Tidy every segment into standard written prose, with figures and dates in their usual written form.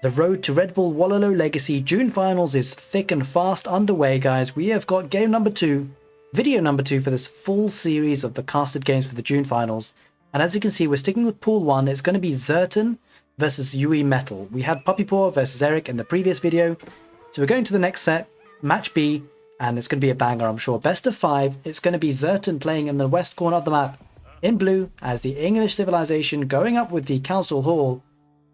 The road to Redbull Wololo Legacy June Finals is thick and fast underway, guys. We have got game number 2, video number 2 for this full series of the casted games for the June Finals. And as you can see, we're sticking with Pool 1. It's going to be Zerton versus YUImetal. We had Puppypaw versus Eric in the previous video. So we're going to the next set, Match B, and it's going to be a banger, I'm sure. Best of 5. It's going to be Zerton playing in the west corner of the map in blue as the English civilization going up with the Council Hall.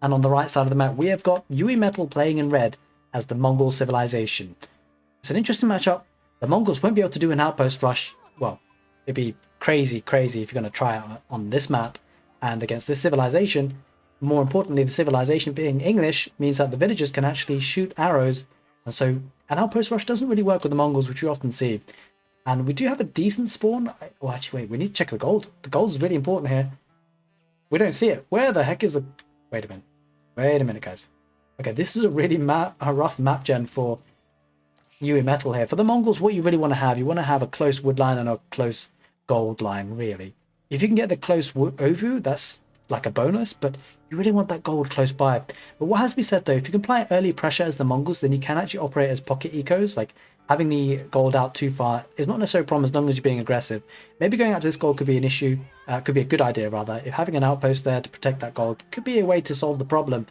And on the right side of the map, we have got YUImetal playing in red as the Mongol civilization. It's an interesting matchup. The Mongols won't be able to do an outpost rush. Well, it'd be crazy if you're going to try it on this map and against this civilization. More importantly, the civilization being English means that the villagers can actually shoot arrows. And so an outpost rush doesn't really work with the Mongols, which we often see. And we do have a decent spawn. Well, actually, wait, we need to check the gold. The gold is really important here. We don't see it. Where the heck is the... Wait a minute, guys. Okay, this is a really rough map gen for YUImetal here. For the Mongols, what you really want to have, you want to have a close wood line and a close gold line, really. If you can get the close Ovu, that's like a bonus, but you really want that gold close by. But what has to be said, though, if you can apply early pressure as the Mongols, then you can actually operate as pocket ecos. Like, having the gold out too far is not necessarily a problem as long as you're being aggressive. Maybe going out to this gold could be an issue, could be a good idea rather. If having an outpost there to protect that gold could be a way to solve the problem.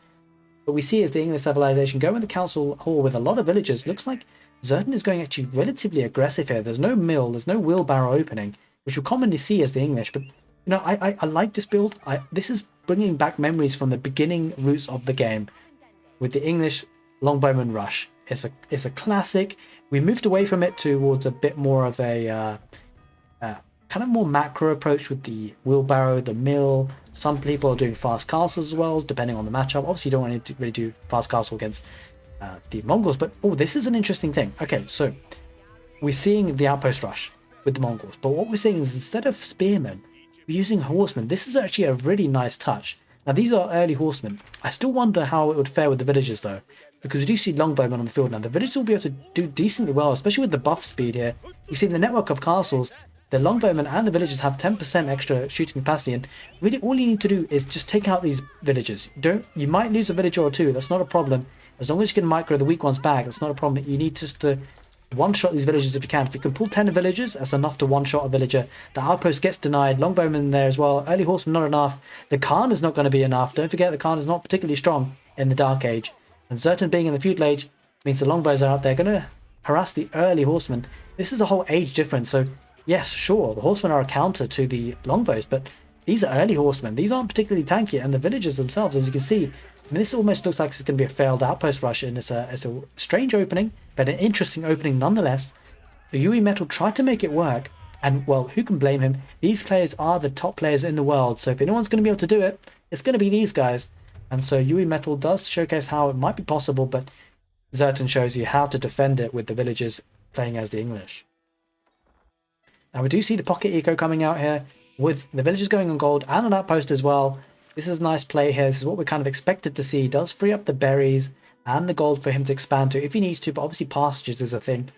But we see as the English civilization go in the council hall with a lot of villagers, looks like Zerton is going actually relatively aggressive here. There's no mill, there's no wheelbarrow opening, which we commonly see as the English. But, you know, I like this build. This is bringing back memories from the beginning roots of the game with the English longbowman rush. It's a classic. We moved away from it towards a bit more of a kind of more macro approach with the wheelbarrow, the mill. Some people are doing fast castles as well, depending on the matchup. Obviously, you don't want to really do fast castle against the Mongols, but oh, this is an interesting thing. Okay, so we're seeing the outpost rush with the Mongols, but what we're seeing is instead of spearmen, we're using horsemen. This is actually a really nice touch. Now, these are early horsemen. I still wonder how it would fare with the villagers, though, because we do see longbowmen on the field now. The villagers will be able to do decently well, especially with the buff speed here. You see in the network of castles, the longbowmen and the villagers have 10% extra shooting capacity, and really all you need to do is just take out these villagers. You might lose a villager or two, that's not a problem. As long as you can micro the weak ones back, that's not a problem. You need just to one-shot these villagers if you can. If you can pull 10 villagers, that's enough to one-shot a villager. The outpost gets denied, longbowmen there as well. Early horsemen not enough. The Khan is not going to be enough. Don't forget the Khan is not particularly strong in the Dark Age. And Zerton being in the feudal age means the longbows are out there going to harass the early horsemen. This is a whole age difference, so yes, sure, the horsemen are a counter to the longbows, but these are early horsemen. These aren't particularly tanky, and the villagers themselves, as you can see, I mean, this almost looks like it's going to be a failed outpost rush, and it's a strange opening, but an interesting opening nonetheless. The YUImetal tried to make it work, and, well, who can blame him? These players are the top players in the world, so if anyone's going to be able to do it, it's going to be these guys. And so YUImetal does showcase how it might be possible, but Zerton shows you how to defend it with the villagers playing as the English. Now we do see the pocket eco coming out here with the villagers going on gold and an outpost as well. This is a nice play here. This is what we kind of expected to see. It does free up the berries and the gold for him to expand to if he needs to, but obviously pastures is a thing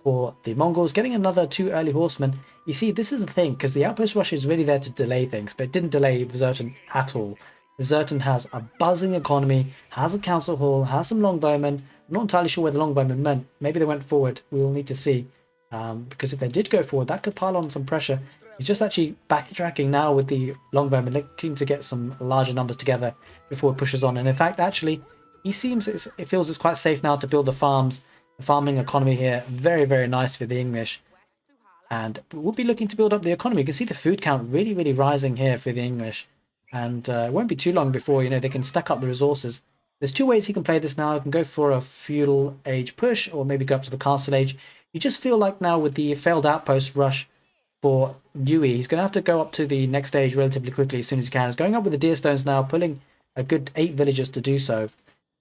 for the Mongols. Getting another 2 early horsemen. You see, this is the thing, because the outpost rush is really there to delay things, but it didn't delay Zerton at all. Zerton has a buzzing economy, has a council hall, has some longbowmen. I'm not entirely sure where the longbowmen went. Maybe they went forward. We will need to see. Because if they did go forward, that could pile on some pressure. He's just actually backtracking now with the longbowmen, looking to get some larger numbers together before it pushes on. And in fact, actually, it feels it's quite safe now to build the farms. The farming economy here, very, very nice for the English. And we'll be looking to build up the economy. You can see the food count really, really rising here for the English. And it won't be too long before, you know, they can stack up the resources. There's 2 ways he can play this now. He can go for a feudal age push, or maybe go up to the castle age. You just feel like now with the failed outpost rush for Yui, he's going to have to go up to the next stage relatively quickly as soon as he can. He's going up with the deer stones now, pulling a good 8 villagers to do so.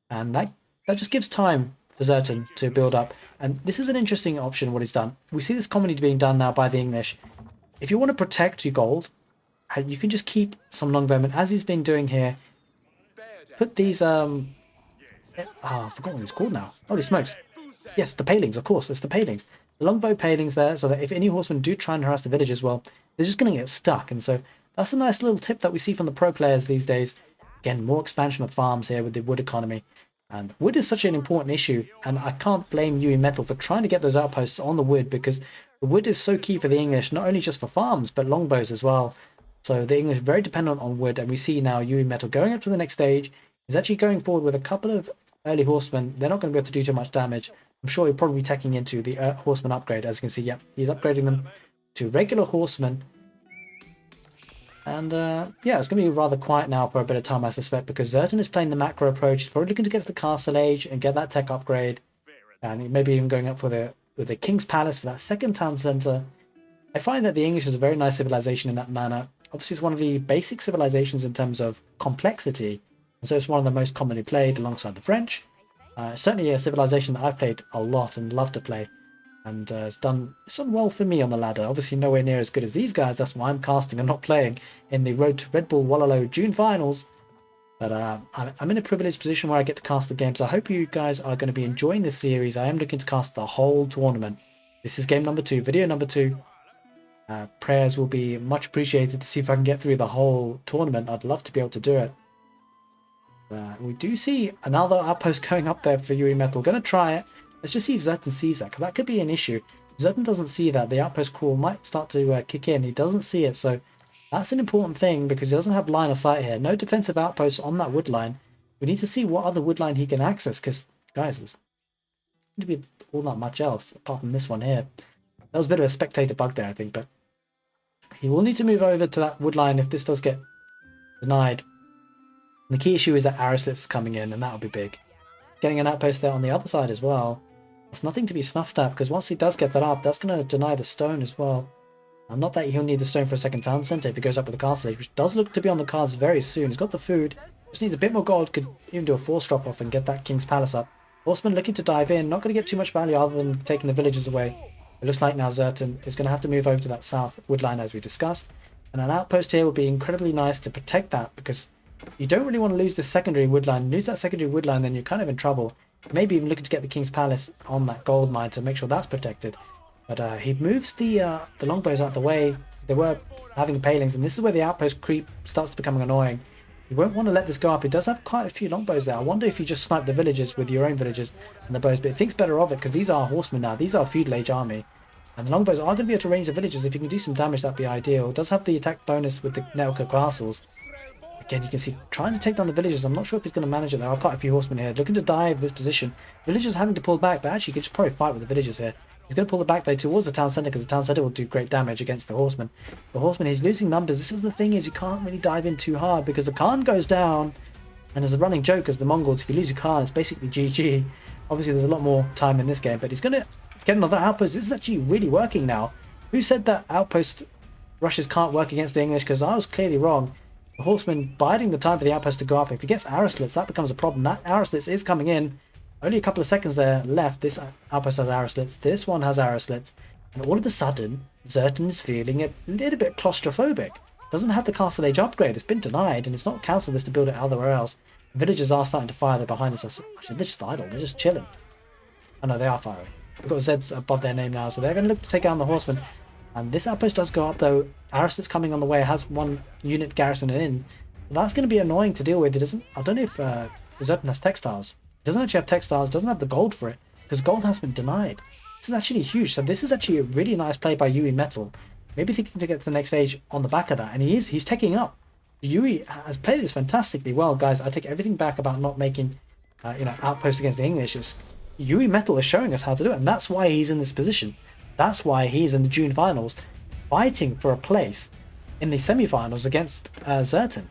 And that just gives time for Zerton to build up. And this is an interesting option, what he's done. We see this comedy being done now by the English. If you want to protect your gold, you can just keep some longbowmen, as he's been doing here. Put these, I forgot what it's called now. Holy smokes. Yes, the palings, of course, it's the palings. The longbow palings there, so that if any horsemen do try and harass the villagers, well, they're just going to get stuck. And so that's a nice little tip that we see from the pro players these days. Again, more expansion of farms here with the wood economy. And wood is such an important issue, and I can't blame YUImetal for trying to get those outposts on the wood, because the wood is so key for the English, not only just for farms, but longbows as well. So the English are very dependent on wood, and we see now YUImetal going up to the next stage. He's actually going forward with a couple of early horsemen. They're not going to be able to do too much damage. I'm sure he'll probably be taking into the horseman upgrade. As you can see, yep, he's upgrading them to regular horsemen. And yeah, it's going to be rather quiet now for a bit of time, I suspect, because Zerton is playing the macro approach. He's probably looking to get to the castle age and get that tech upgrade. And maybe even going up for the King's Palace for that second town centre. I find that the English is a very nice civilization in that manner. Obviously, it's one of the basic civilizations in terms of complexity. And so it's one of the most commonly played alongside the French. Certainly a civilization that I've played a lot and love to play. And it's done well for me on the ladder. Obviously nowhere near as good as these guys. That's why I'm casting and not playing in the Road to Redbull Wololo June finals. But I'm in a privileged position where I get to cast the game. So I hope you guys are going to be enjoying this series. I am looking to cast the whole tournament. This is game number 2, video number 2. Prayers will be much appreciated to see if I can get through the whole tournament. I'd love to be able to do it. We do see another outpost going up there for YUImetal. Going to try it. Let's just see if Zerton sees that, because that could be an issue. If Zerton doesn't see that, the outpost crawl might start to kick in. He doesn't see it, so that's an important thing, because he doesn't have line of sight here. No defensive outposts on that wood line. We need to see what other wood line he can access, because, guys, there's going to be all that much else, apart from this one here. That was a bit of a spectator bug there, I think, but he will need to move over to that wood line if this does get denied. And the key issue is that Arislitz is coming in, and that'll be big. Getting an outpost there on the other side as well. It's nothing to be snuffed at, because once he does get that up, that's going to deny the stone as well. And not that he'll need the stone for a second town centre if he goes up with the castle age, which does look to be on the cards very soon. He's got the food, just needs a bit more gold, could even do a force drop off and get that King's Palace up. Horseman looking to dive in, not going to get too much value other than taking the villages away. It looks like now Zerton is going to have to move over to that south wood line as we discussed. And an outpost here would be incredibly nice to protect that, because you don't really want to lose the secondary wood line. Lose that secondary wood line, then you're kind of in trouble. Maybe even looking to get the King's Palace on that gold mine to make sure that's protected. But he moves the longbows out the way. They were having palings, and this is where the outpost creep starts to become annoying. You won't want to let this go up. It does have quite a few longbows there. I wonder if you just snipe the villages with your own villages and the bows, but it thinks better of it, because these are horsemen now. These are a feudal age army. And the longbows are going to be able to range the villages. If you can do some damage, that'd be ideal. It does have the attack bonus with the Nelka castles. Again, you can see trying to take down the villagers. I'm not sure if he's going to manage it. There are quite a few horsemen here looking to dive this position. Villagers having to pull back, but actually he could just probably fight with the villagers here. He's going to pull it back though towards the town centre, because the town centre will do great damage against the horsemen. The horsemen, he's losing numbers. This is the thing, is you can't really dive in too hard, because the Khan goes down, and there's a running joke as the Mongols, if you lose your Khan, it's basically GG. Obviously there's a lot more time in this game, but he's going to get another outpost. This is actually really working now. Who said that outpost rushes can't work against the English? Because I was clearly wrong. The horseman biding the time for the outpost to go up. If he gets Arislitz, that becomes a problem. That Arislitz is coming in. Only a couple of seconds there left. This outpost has Arislitz. This one has Arislitz. And all of a sudden, Zerton is feeling a little bit claustrophobic. Doesn't have the castle age upgrade. It's been denied, and it's not cancelled this to build it elsewhere else. The villagers are starting to fire. They're behind this. Actually, they're just idle. They're just chilling. Oh no, they are firing. They've got Zeds above their name now, so they're going to look to take down the horsemen. And this outpost does go up though. Arislitz coming on the way, has one unit garrison in. That's going to be annoying to deal with. It doesn't. I don't know if Zerton has textiles. It doesn't actually have textiles. Doesn't have the gold for it, because gold has been denied. This is actually huge. So this is actually a really nice play by YUImetal. Maybe thinking to get to the next stage on the back of that, and he's taking up. Yui has played this fantastically well, guys. I take everything back about not making outposts against the English. YUImetal is showing us how to do it, and that's why he's in this position. That's why he's in the June finals, fighting for a place in the semi-finals against Zerton.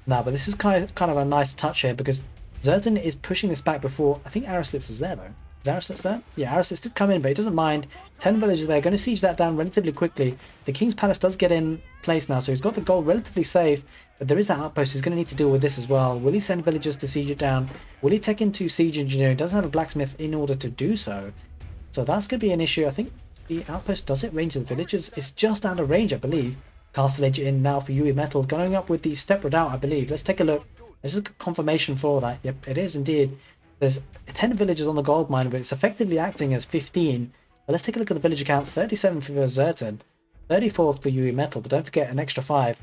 Now, but this is kind of a nice touch here, because Zerton is pushing this back before. I think Arislitz is there though. Is Arislitz there? Yeah, Arislitz did come in, but he doesn't mind. 10 villagers there, going to siege that down relatively quickly. The King's Palace does get in place now, so he's got the gold relatively safe, but there is that outpost. He's going to need to deal with this as well. Will he send villagers to siege it down? Will he take into siege engineering? Doesn't have a blacksmith in order to do so. So that's going to be an issue. I think the outpost, does it range the villagers? It's just out of range, I believe. Castle Age in now for YUImetal, going up with the step redoubt, I believe. Let's take a look. There's a confirmation for that. Yep, it is indeed. There's 10 villagers on the gold mine, but it's effectively acting as 15. But let's take a look at the village count. 37 for Zerton, 34 for YUImetal, but don't forget an extra 5.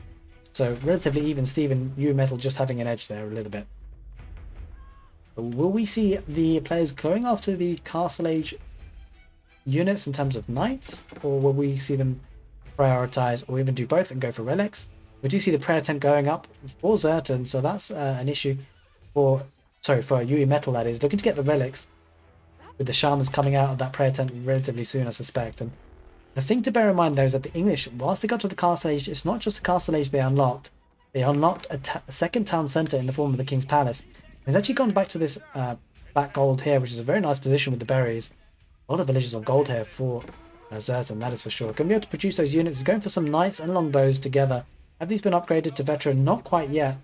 So relatively even Steven, YUImetal just having an edge there a little bit. Will we see the players going after the Castle Age units in terms of knights, or will we see them prioritize or even do both and go for relics? We do see the prayer tent going up for Zerton, so that's an issue for YUImetal, that is, looking to get the relics with the shamans coming out of that prayer tent relatively soon, I suspect. And the thing to bear in mind though is that the English, whilst they got to the Castle Age, it's not just the Castle Age they unlocked. They unlocked a second town centre in the form of the King's Palace. It's actually gone back to this back gold here, which is a very nice position with the berries. A lot of villages on gold here for Zerton, that is for sure. Going to be able to produce those units. Is going for some knights and longbows together. Have these been upgraded to veteran? Not quite yet.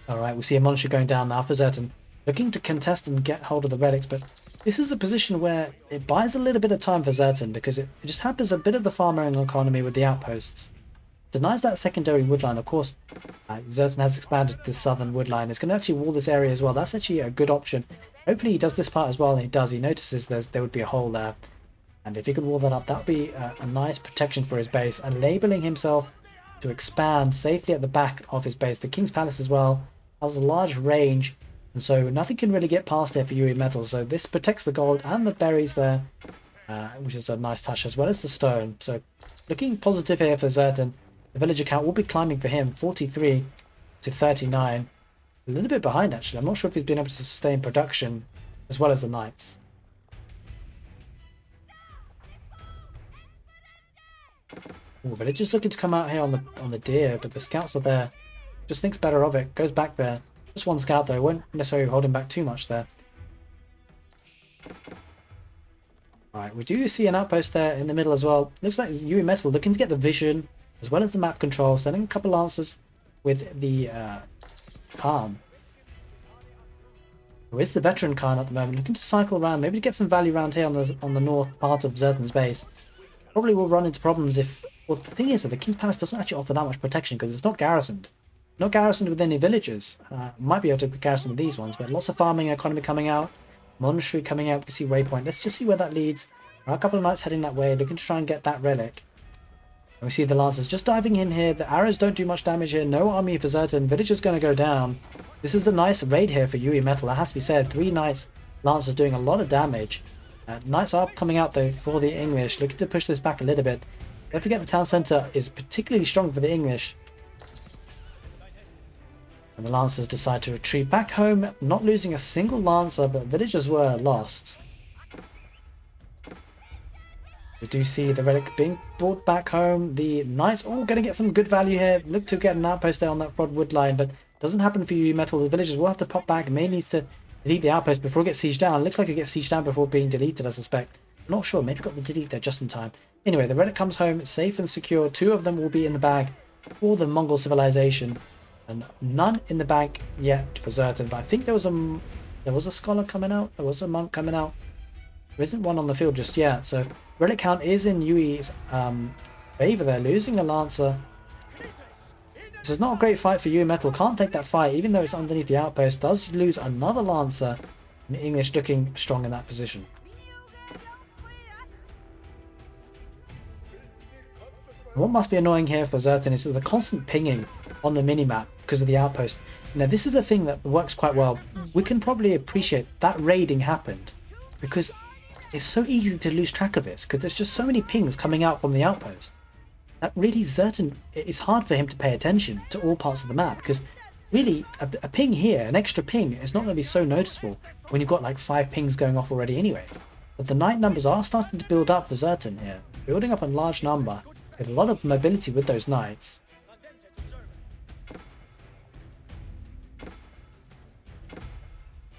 Alright, we see a monastery going down now for Zerton. Looking to contest and get hold of the relics, but this is a position where it buys a little bit of time for Zerton because it just hampers a bit of the farming economy with the outposts. Denies that secondary woodline. Of course, Zerton has expanded this southern woodline. It's going to actually wall this area as well. That's actually a good option. Hopefully he does this part as well, and he does. He notices there would be a hole there. And if he could wall that up, that would be a nice protection for his base. And labeling himself to expand safely at the back of his base. The King's Palace as well has a large range, and so nothing can really get past here for YUImetal. So this protects the gold and the berries there, which is a nice touch, as well as the stone. So looking positive here for Zerton. The villager count will be climbing for him, 43 to 39. A little bit behind, actually. I'm not sure if he's been able to sustain production as well as the knights. Ooh, villager's looking to come out here on the deer, but the scouts are there. Just thinks better of it. Goes back there. Just one scout, though. Won't necessarily hold him back too much there. Alright, we do see an outpost there in the middle as well. Looks like it's YUImetal looking to get the vision as well as the map control, sending a couple lancers with the Khan. Who is the veteran Khan at the moment, looking to cycle around, maybe to get some value around here on the north part of Zerton's base. Probably will run into problems if... Well, the thing is that the King's Palace doesn't actually offer that much protection because it's not garrisoned. Not garrisoned with any villagers. Might be able to garrison with these ones, but lots of farming economy coming out. Monastery coming out, we can see waypoint. Let's just see where that leads. There are a couple of knights heading that way, looking to try and get that relic. And we see the lancers just diving in here. The arrows don't do much damage here. No army for Zerton. Villager's going to go down. This is a nice raid here for YUImetal. That has to be said. 3 knights, lancers doing a lot of damage. Knights are coming out though for the English. Looking to push this back a little bit. Don't forget the town centre is particularly strong for the English. And the lancers decide to retreat back home. Not losing a single lancer, but villagers were lost. We do see the relic being brought back home. The knights all going to get some good value here. Look to get an outpost there on that front wood line, but doesn't happen for YUImetal. The villagers will have to pop back. May needs to delete the outpost before it gets sieged down. Looks like it gets sieged down before being deleted, I suspect. I'm not sure. Maybe got the delete there just in time. Anyway, the relic comes home safe and secure. 2 of them will be in the bag for the Mongol civilization, and none in the bag yet for Zerton. But I think there was a scholar coming out. There was a monk coming out. There isn't one on the field just yet. So relic count is in Yui's favor there, losing a lancer. This is not a great fight for YUImetal. Can't take that fight, even though it's underneath the outpost. Does lose another lancer. And the English looking strong in that position. What must be annoying here for Zerton is the constant pinging on the minimap because of the outpost. Now this is a thing that works quite well. We can probably appreciate that raiding happened because it's so easy to lose track of this because there's just so many pings coming out from the outpost. That really Zerton, it's hard for him to pay attention to all parts of the map because really a ping here, an extra ping, is not going to be so noticeable when you've got like 5 pings going off already anyway. But the knight numbers are starting to build up for Zerton here, building up a large number with a lot of mobility with those knights.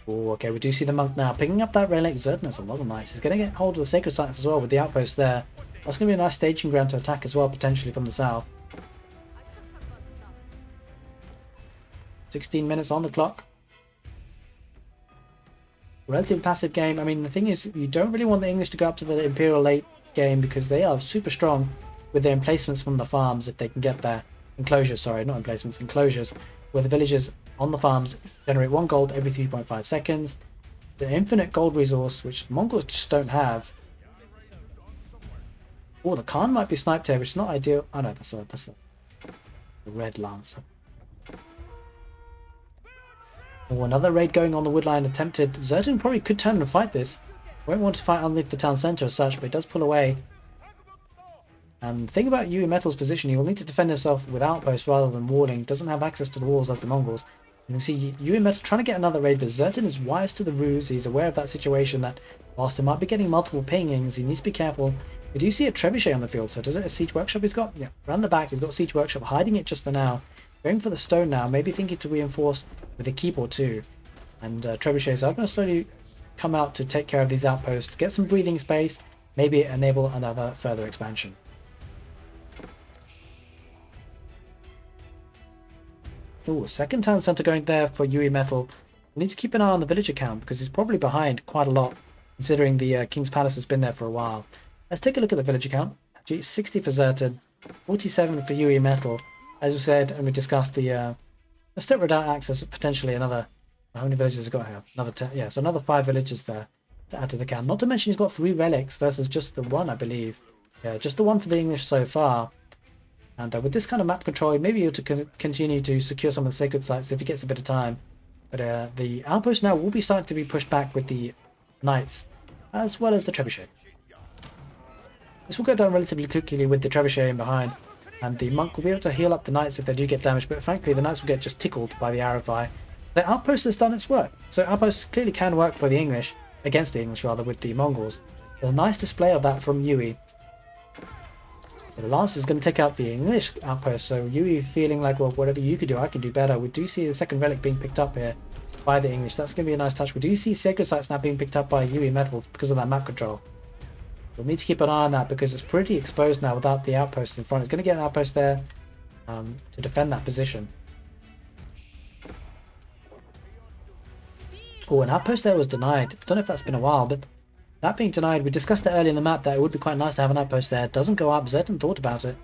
Oh, okay, we do see the monk now picking up that relic. Zerton has a lot of knights. He's going to get hold of the sacred sites as well with the outpost there. That's going to be a nice staging ground to attack as well, potentially from the south. 16 minutes on the clock. Relatively passive game. I mean, the thing is, you don't really want the English to go up to the Imperial late game because they are super strong with their emplacements from the farms if they can get there. Enclosures, sorry, not emplacements, enclosures, where the villagers on the farms generate 1 gold every 3.5 seconds. The infinite gold resource, which Mongols just don't have. Oh, the Khan might be sniped here, which is not ideal. Oh no, that's a red lancer. Oh, another raid going on the woodline attempted. Zerton probably could turn and fight this. Won't want to fight underneath the town centre as such, but it does pull away. And the thing about YUImetal's position, he will need to defend himself with outposts rather than walling. Doesn't have access to the walls as the Mongols. You can see YUImetal trying to get another raid, but Zerton is wise to the ruse. He's aware of that situation, that whilst he might be getting multiple pingings, he needs to be careful. We do see a trebuchet on the field, so does it a siege workshop he's got? Yeah, around the back he's got siege workshop, hiding it just for now. Going for the stone now, maybe thinking to reinforce with a keep or two. And trebuchets are going to slowly come out to take care of these outposts, get some breathing space, maybe enable another further expansion. Ooh, second town centre going there for YUImetal. We need to keep an eye on the villager count because he's probably behind quite a lot, considering the King's Palace has been there for a while. Let's take a look at the villager count. 60 for Zerton, 47 for YUImetal. As we said, and we discussed the step without access, potentially another. How many villages has got here? Another 10. Yeah, so another 5 villages there to add to the count. Not to mention he's got 3 relics versus just the 1, I believe. Yeah, just the 1 for the English so far. And with this kind of map control, maybe able to continue to secure some of the sacred sites if he gets a bit of time. But the outpost now will be starting to be pushed back with the knights, as well as the trebuchet. This will go down relatively quickly with the trebuchet in behind, and the monk will be able to heal up the knights if they do get damaged, but frankly the knights will get just tickled by the arrow fire. The outpost has done its work, so outposts clearly can work for the English, against the English rather, with the Mongols. A nice display of that from Yui. The lance is going to take out the English outpost, so Yui feeling like, well, whatever you could do, I can do better. We do see the second relic being picked up here by the English. That's going to be a nice touch. We do see sacred sites now being picked up by YUImetal because of that map control. We'll need to keep an eye on that because it's pretty exposed now without the outposts in front. It's going to get an outpost there to defend that position. Oh, an outpost there was denied. I don't know if that's been a while, but that being denied, we discussed it earlier in the map that it would be quite nice to have an outpost there. It doesn't go up. Zerton thought about it.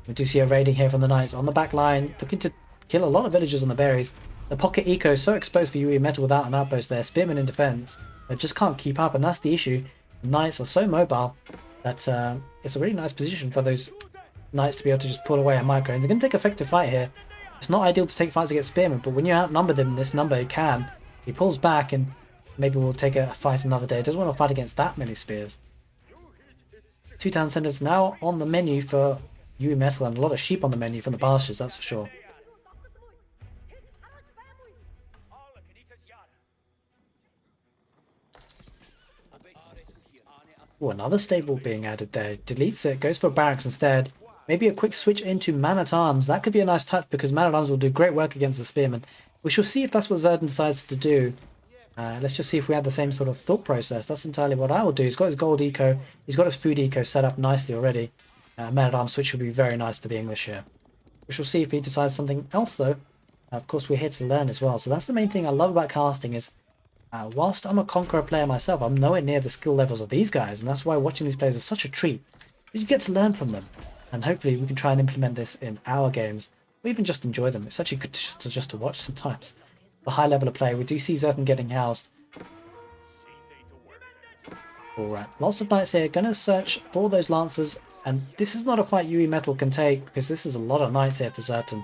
We do see a raiding here from the knights on the back line, looking to kill a lot of villagers on the berries. The pocket eco is so exposed for YUImetal without an outpost there. Spearmen in defense. They just can't keep up, and that's the issue. The knights are so mobile that it's a really nice position for those knights to be able to just pull away and micro. And they're going to take effective fight here. It's not ideal to take fights against spearmen, but when you outnumber them in this number, you can. He pulls back and maybe we'll take a fight another day. Doesn't want to fight against that many spears. 2 town centers now on the menu for YUImetal, and a lot of sheep on the menu from the pastures, that's for sure. Oh, another stable being added there. Deletes it, goes for barracks instead. Maybe a quick switch into man-at-arms. That could be a nice touch because man-at-arms will do great work against the spearmen. We shall see if that's what Zerton decides to do. Let's just see if we have the same sort of thought process. That's entirely what I will do. He's got his gold eco. He's got his food eco set up nicely already. Man-at-arms switch will be very nice for the English here. We shall see if he decides something else though. Of course, we're here to learn as well. So that's the main thing I love about casting is whilst I'm a Conqueror player myself, I'm nowhere near the skill levels of these guys. And that's why watching these players is such a treat. You get to learn from them. And hopefully we can try and implement this in our games. Or even just enjoy them. It's actually good just to watch sometimes. The high level of play. We do see Zerton getting housed. Alright, lots of knights here. Gonna search for those lancers. And this is not a fight YUImetal can take because this is a lot of knights here for Zerton.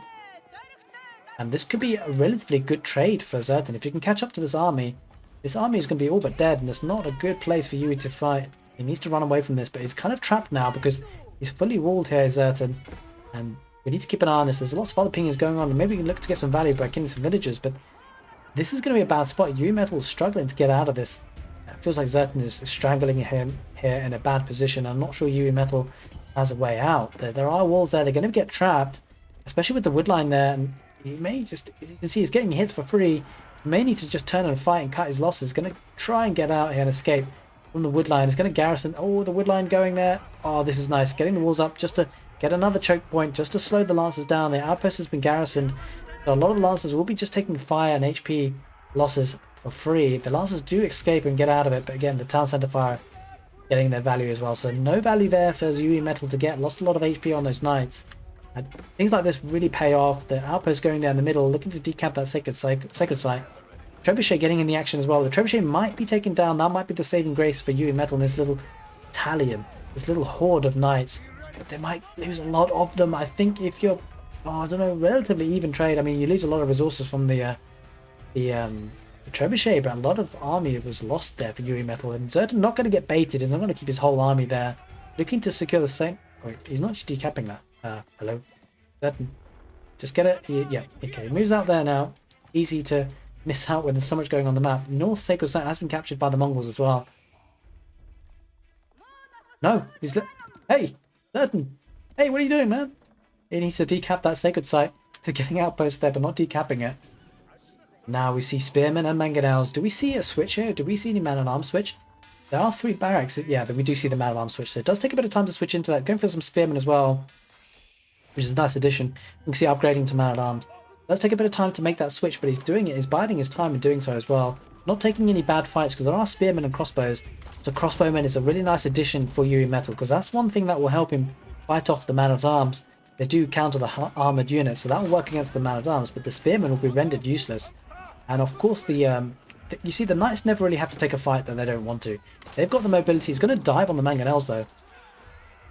And this could be a relatively good trade for Zerton. If you can catch up to this army is going to be all but dead. And it's not a good place for Yui to fight. He needs to run away from this. But he's kind of trapped now because he's fully walled here, Zerton. And we need to keep an eye on this. There's lots of other pingers going on. And maybe we can look to get some value by killing some villagers. But this is going to be a bad spot. YUImetal is struggling to get out of this. It feels like Zerton is strangling him here in a bad position. I'm not sure YUImetal has a way out. There are walls there. They're going to get trapped, especially with the woodline there. And he may just, as you can see, he's getting hits for free. He may need to just turn and fight and cut his losses. He's going to try and get out here and escape from the woodline. He's going to garrison. Oh, the woodline going there. Oh, this is nice. Getting the walls up just to get another choke point, just to slow the lancers down. The outpost has been garrisoned. So a lot of the lancers will be just taking fire and HP losses for free. The lancers do escape and get out of it, but again, the town centre fire getting their value as well. So no value there for YUImetal to get. Lost a lot of HP on those knights. And things like this really pay off. The outpost going down the middle, looking to decamp that sacred site. Trebuchet getting in the action as well. The Trebuchet might be taken down. That might be the saving grace for YUImetal in this little battalion, this little horde of knights. But they might lose a lot of them. I think if you're, I don't know, relatively even trade. I mean, you lose a lot of resources from the the trebuchet, but a lot of army was lost there for YUImetal, and Zerton not going to get baited. He's not going to keep his whole army there, looking to secure the same. Wait, he's not decapping that. Hello, Zerton, just get it. Yeah, okay, he moves out there now. Easy to miss out when there's so much going on the map. North Sacred Site has been captured by the Mongols as well. No, he's hey, Zerton, hey, what are you doing, man? He needs to decap that Sacred Site. He's getting outposts there, but not decapping it. Now we see Spearmen and Mangonels. Do we see a switch here? Do we see any man-at-arms switch? There are 3 barracks. Yeah, we do see the man-at-arms switch. So it does take a bit of time to switch into that. Going for some Spearmen as well, which is a nice addition. You can see upgrading to man-at-arms. It does take a bit of time to make that switch, but he's doing it. He's biding his time in doing so as well. Not taking any bad fights because there are Spearmen and crossbows. So crossbowmen is a really nice addition for YUImetal because that's one thing that will help him fight off the man-at-arms. They do counter the armored units, so that will work against the man-at-arms, but the Spearmen will be rendered useless. And of course, you see the Knights never really have to take a fight that they don't want to. They've got the mobility. He's going to dive on the Mangonels though.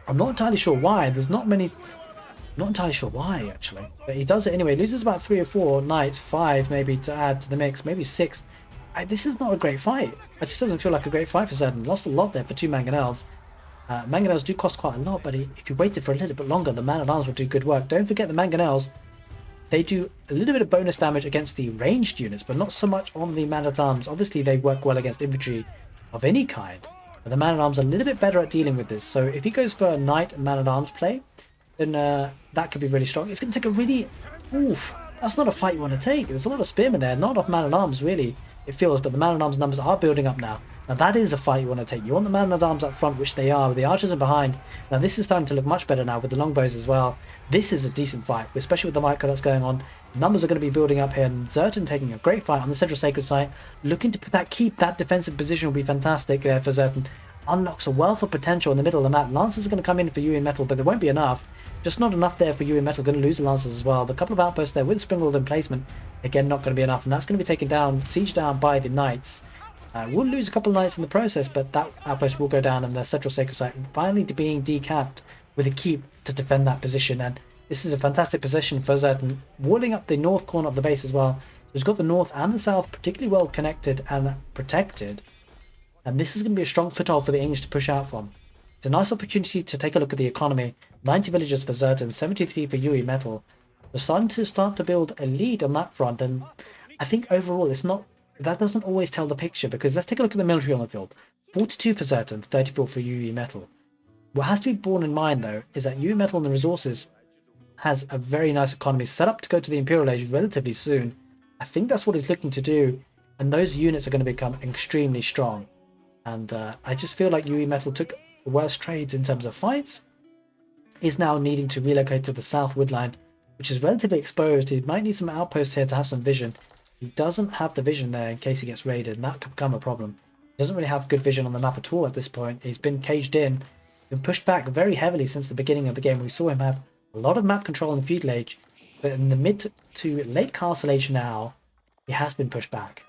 I'm not entirely sure why. There's not many. I'm not entirely sure why actually, but he does it anyway. He loses about 3 or 4 Knights, 5 maybe to add to the mix, maybe 6. This is not a great fight. It just doesn't feel like a great fight for Zerton. Lost a lot there for 2 Mangonels. Mangonels do cost quite a lot, but if you waited for a little bit longer, the man-at-arms will do good work. Don't forget the Mangonels. They do a little bit of bonus damage against the ranged units, but not so much on the man-at-arms. Obviously, they work well against infantry of any kind. But the man-at-arms are a little bit better at dealing with this. So if he goes for a knight and man-at-arms play, then that could be really strong. It's going to take a really... Oof, that's not a fight you want to take. There's a lot of spearmen there, not enough man-at-arms really, it feels. But the man-at-arms numbers are building up now. Now that is a fight you want to take. You want the man-at-arms up front, which they are, with the archers are behind. Now this is starting to look much better now with the longbows as well. This is a decent fight, especially with the micro that's going on. Numbers are going to be building up here, and Zerton taking a great fight on the central sacred site, looking to keep that defensive position will be fantastic there for Zerton. Unlocks a wealth of potential in the middle of the map. Lancers are going to come in for YUImetal, but there won't be enough. Just not enough there for YUImetal. Going to lose the Lancers as well. The couple of outposts there with Springald in placement, again, not going to be enough, and that's going to be taken down, sieged down by the Knights. We'll lose a couple of Knights in the process, but that outpost will go down, and the central sacred site finally being decapped with a keep to defend that position. And this is a fantastic position for Zerton, walling up the north corner of the base as well. So he's got the north and the south particularly well connected and protected. And this is going to be a strong foothold for the English to push out from. It's a nice opportunity to take a look at the economy. 90 villagers for Zerton, 73 for YUImetal. They're starting to build a lead on that front, and I think overall that doesn't always tell the picture, because let's take a look at the military on the field. 42 for Zerton, 34 for YUImetal. What has to be borne in mind though is that YUImetal and the resources has a very nice economy set up to go to the Imperial Age relatively soon. I think that's what he's looking to do, and those units are going to become extremely strong. And I just feel like YUImetal took the worst trades in terms of fights, is now needing to relocate to the south woodline, which is relatively exposed. He might need some outposts here to have some vision. He doesn't have the vision there in case he gets raided, and that could become a problem. He doesn't really have good vision on the map at all at this point. He's been caged in, been pushed back very heavily since the beginning of the game. We saw him have a lot of map control in the feudal age, but in the mid to late castle age now, he has been pushed back.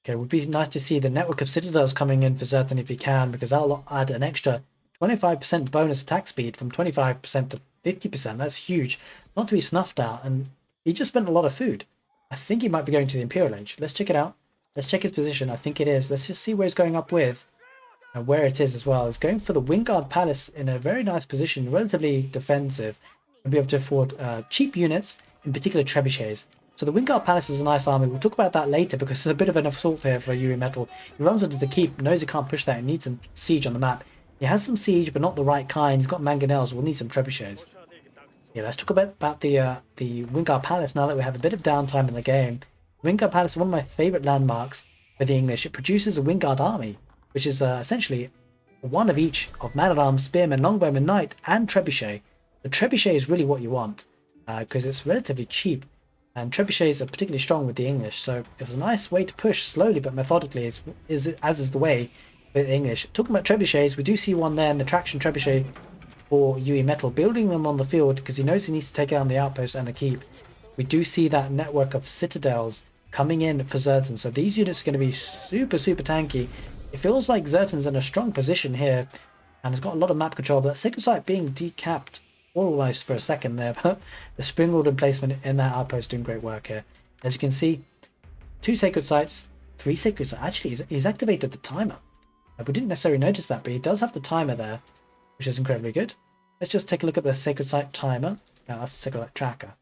Okay, it would be nice to see the network of citadels coming in for Zerton if he can, because that'll add an extra 25% bonus attack speed from 25% to 50%. That's huge. Not to be snuffed out, and he just spent a lot of food. I think he might be going to the Imperial Age. Let's check it out. Let's check his position. I think it is. Let's just see where he's going up with, and where it is as well. He's going for the Wingard Palace in a very nice position, relatively defensive, and be able to afford cheap units, in particular trebuchets. So the Wingard Palace is a nice army. We'll talk about that later, because there's a bit of an assault here for YUImetal. He runs into the keep, knows he can't push that, he needs some siege on the map. He has some siege, but not the right kind. He's got mangonels, we'll need some trebuchets. Yeah, let's talk about the Wingard Palace now that we have a bit of downtime in the game. Wingard Palace is one of my favourite landmarks for the English. It produces a Wingard army, which is essentially one of each of man-at-arms, spearman, longbowman, knight, and trebuchet. The trebuchet is really what you want, because it's relatively cheap. And trebuchets are particularly strong with the English, so it's a nice way to push slowly but methodically, as is the way with the English. Talking about trebuchets, we do see one there in the traction trebuchet for YUImetal, building them on the field because he knows he needs to take down the outpost and the keep. We do see that network of citadels coming in for Zerton, so these units are going to be super tanky. It feels like Zerton's in a strong position here. and has got a lot of map control. That sacred site being decapped almost for a second there, but the spring order placement in that outpost doing great work here. As you can see, 2 sacred sites, 3 sacred sites. Actually, he's activated the timer. We didn't necessarily notice that, but he does have the timer there, which is incredibly good. Let's just take a look at the sacred site timer. Now that's the sacred site tracker.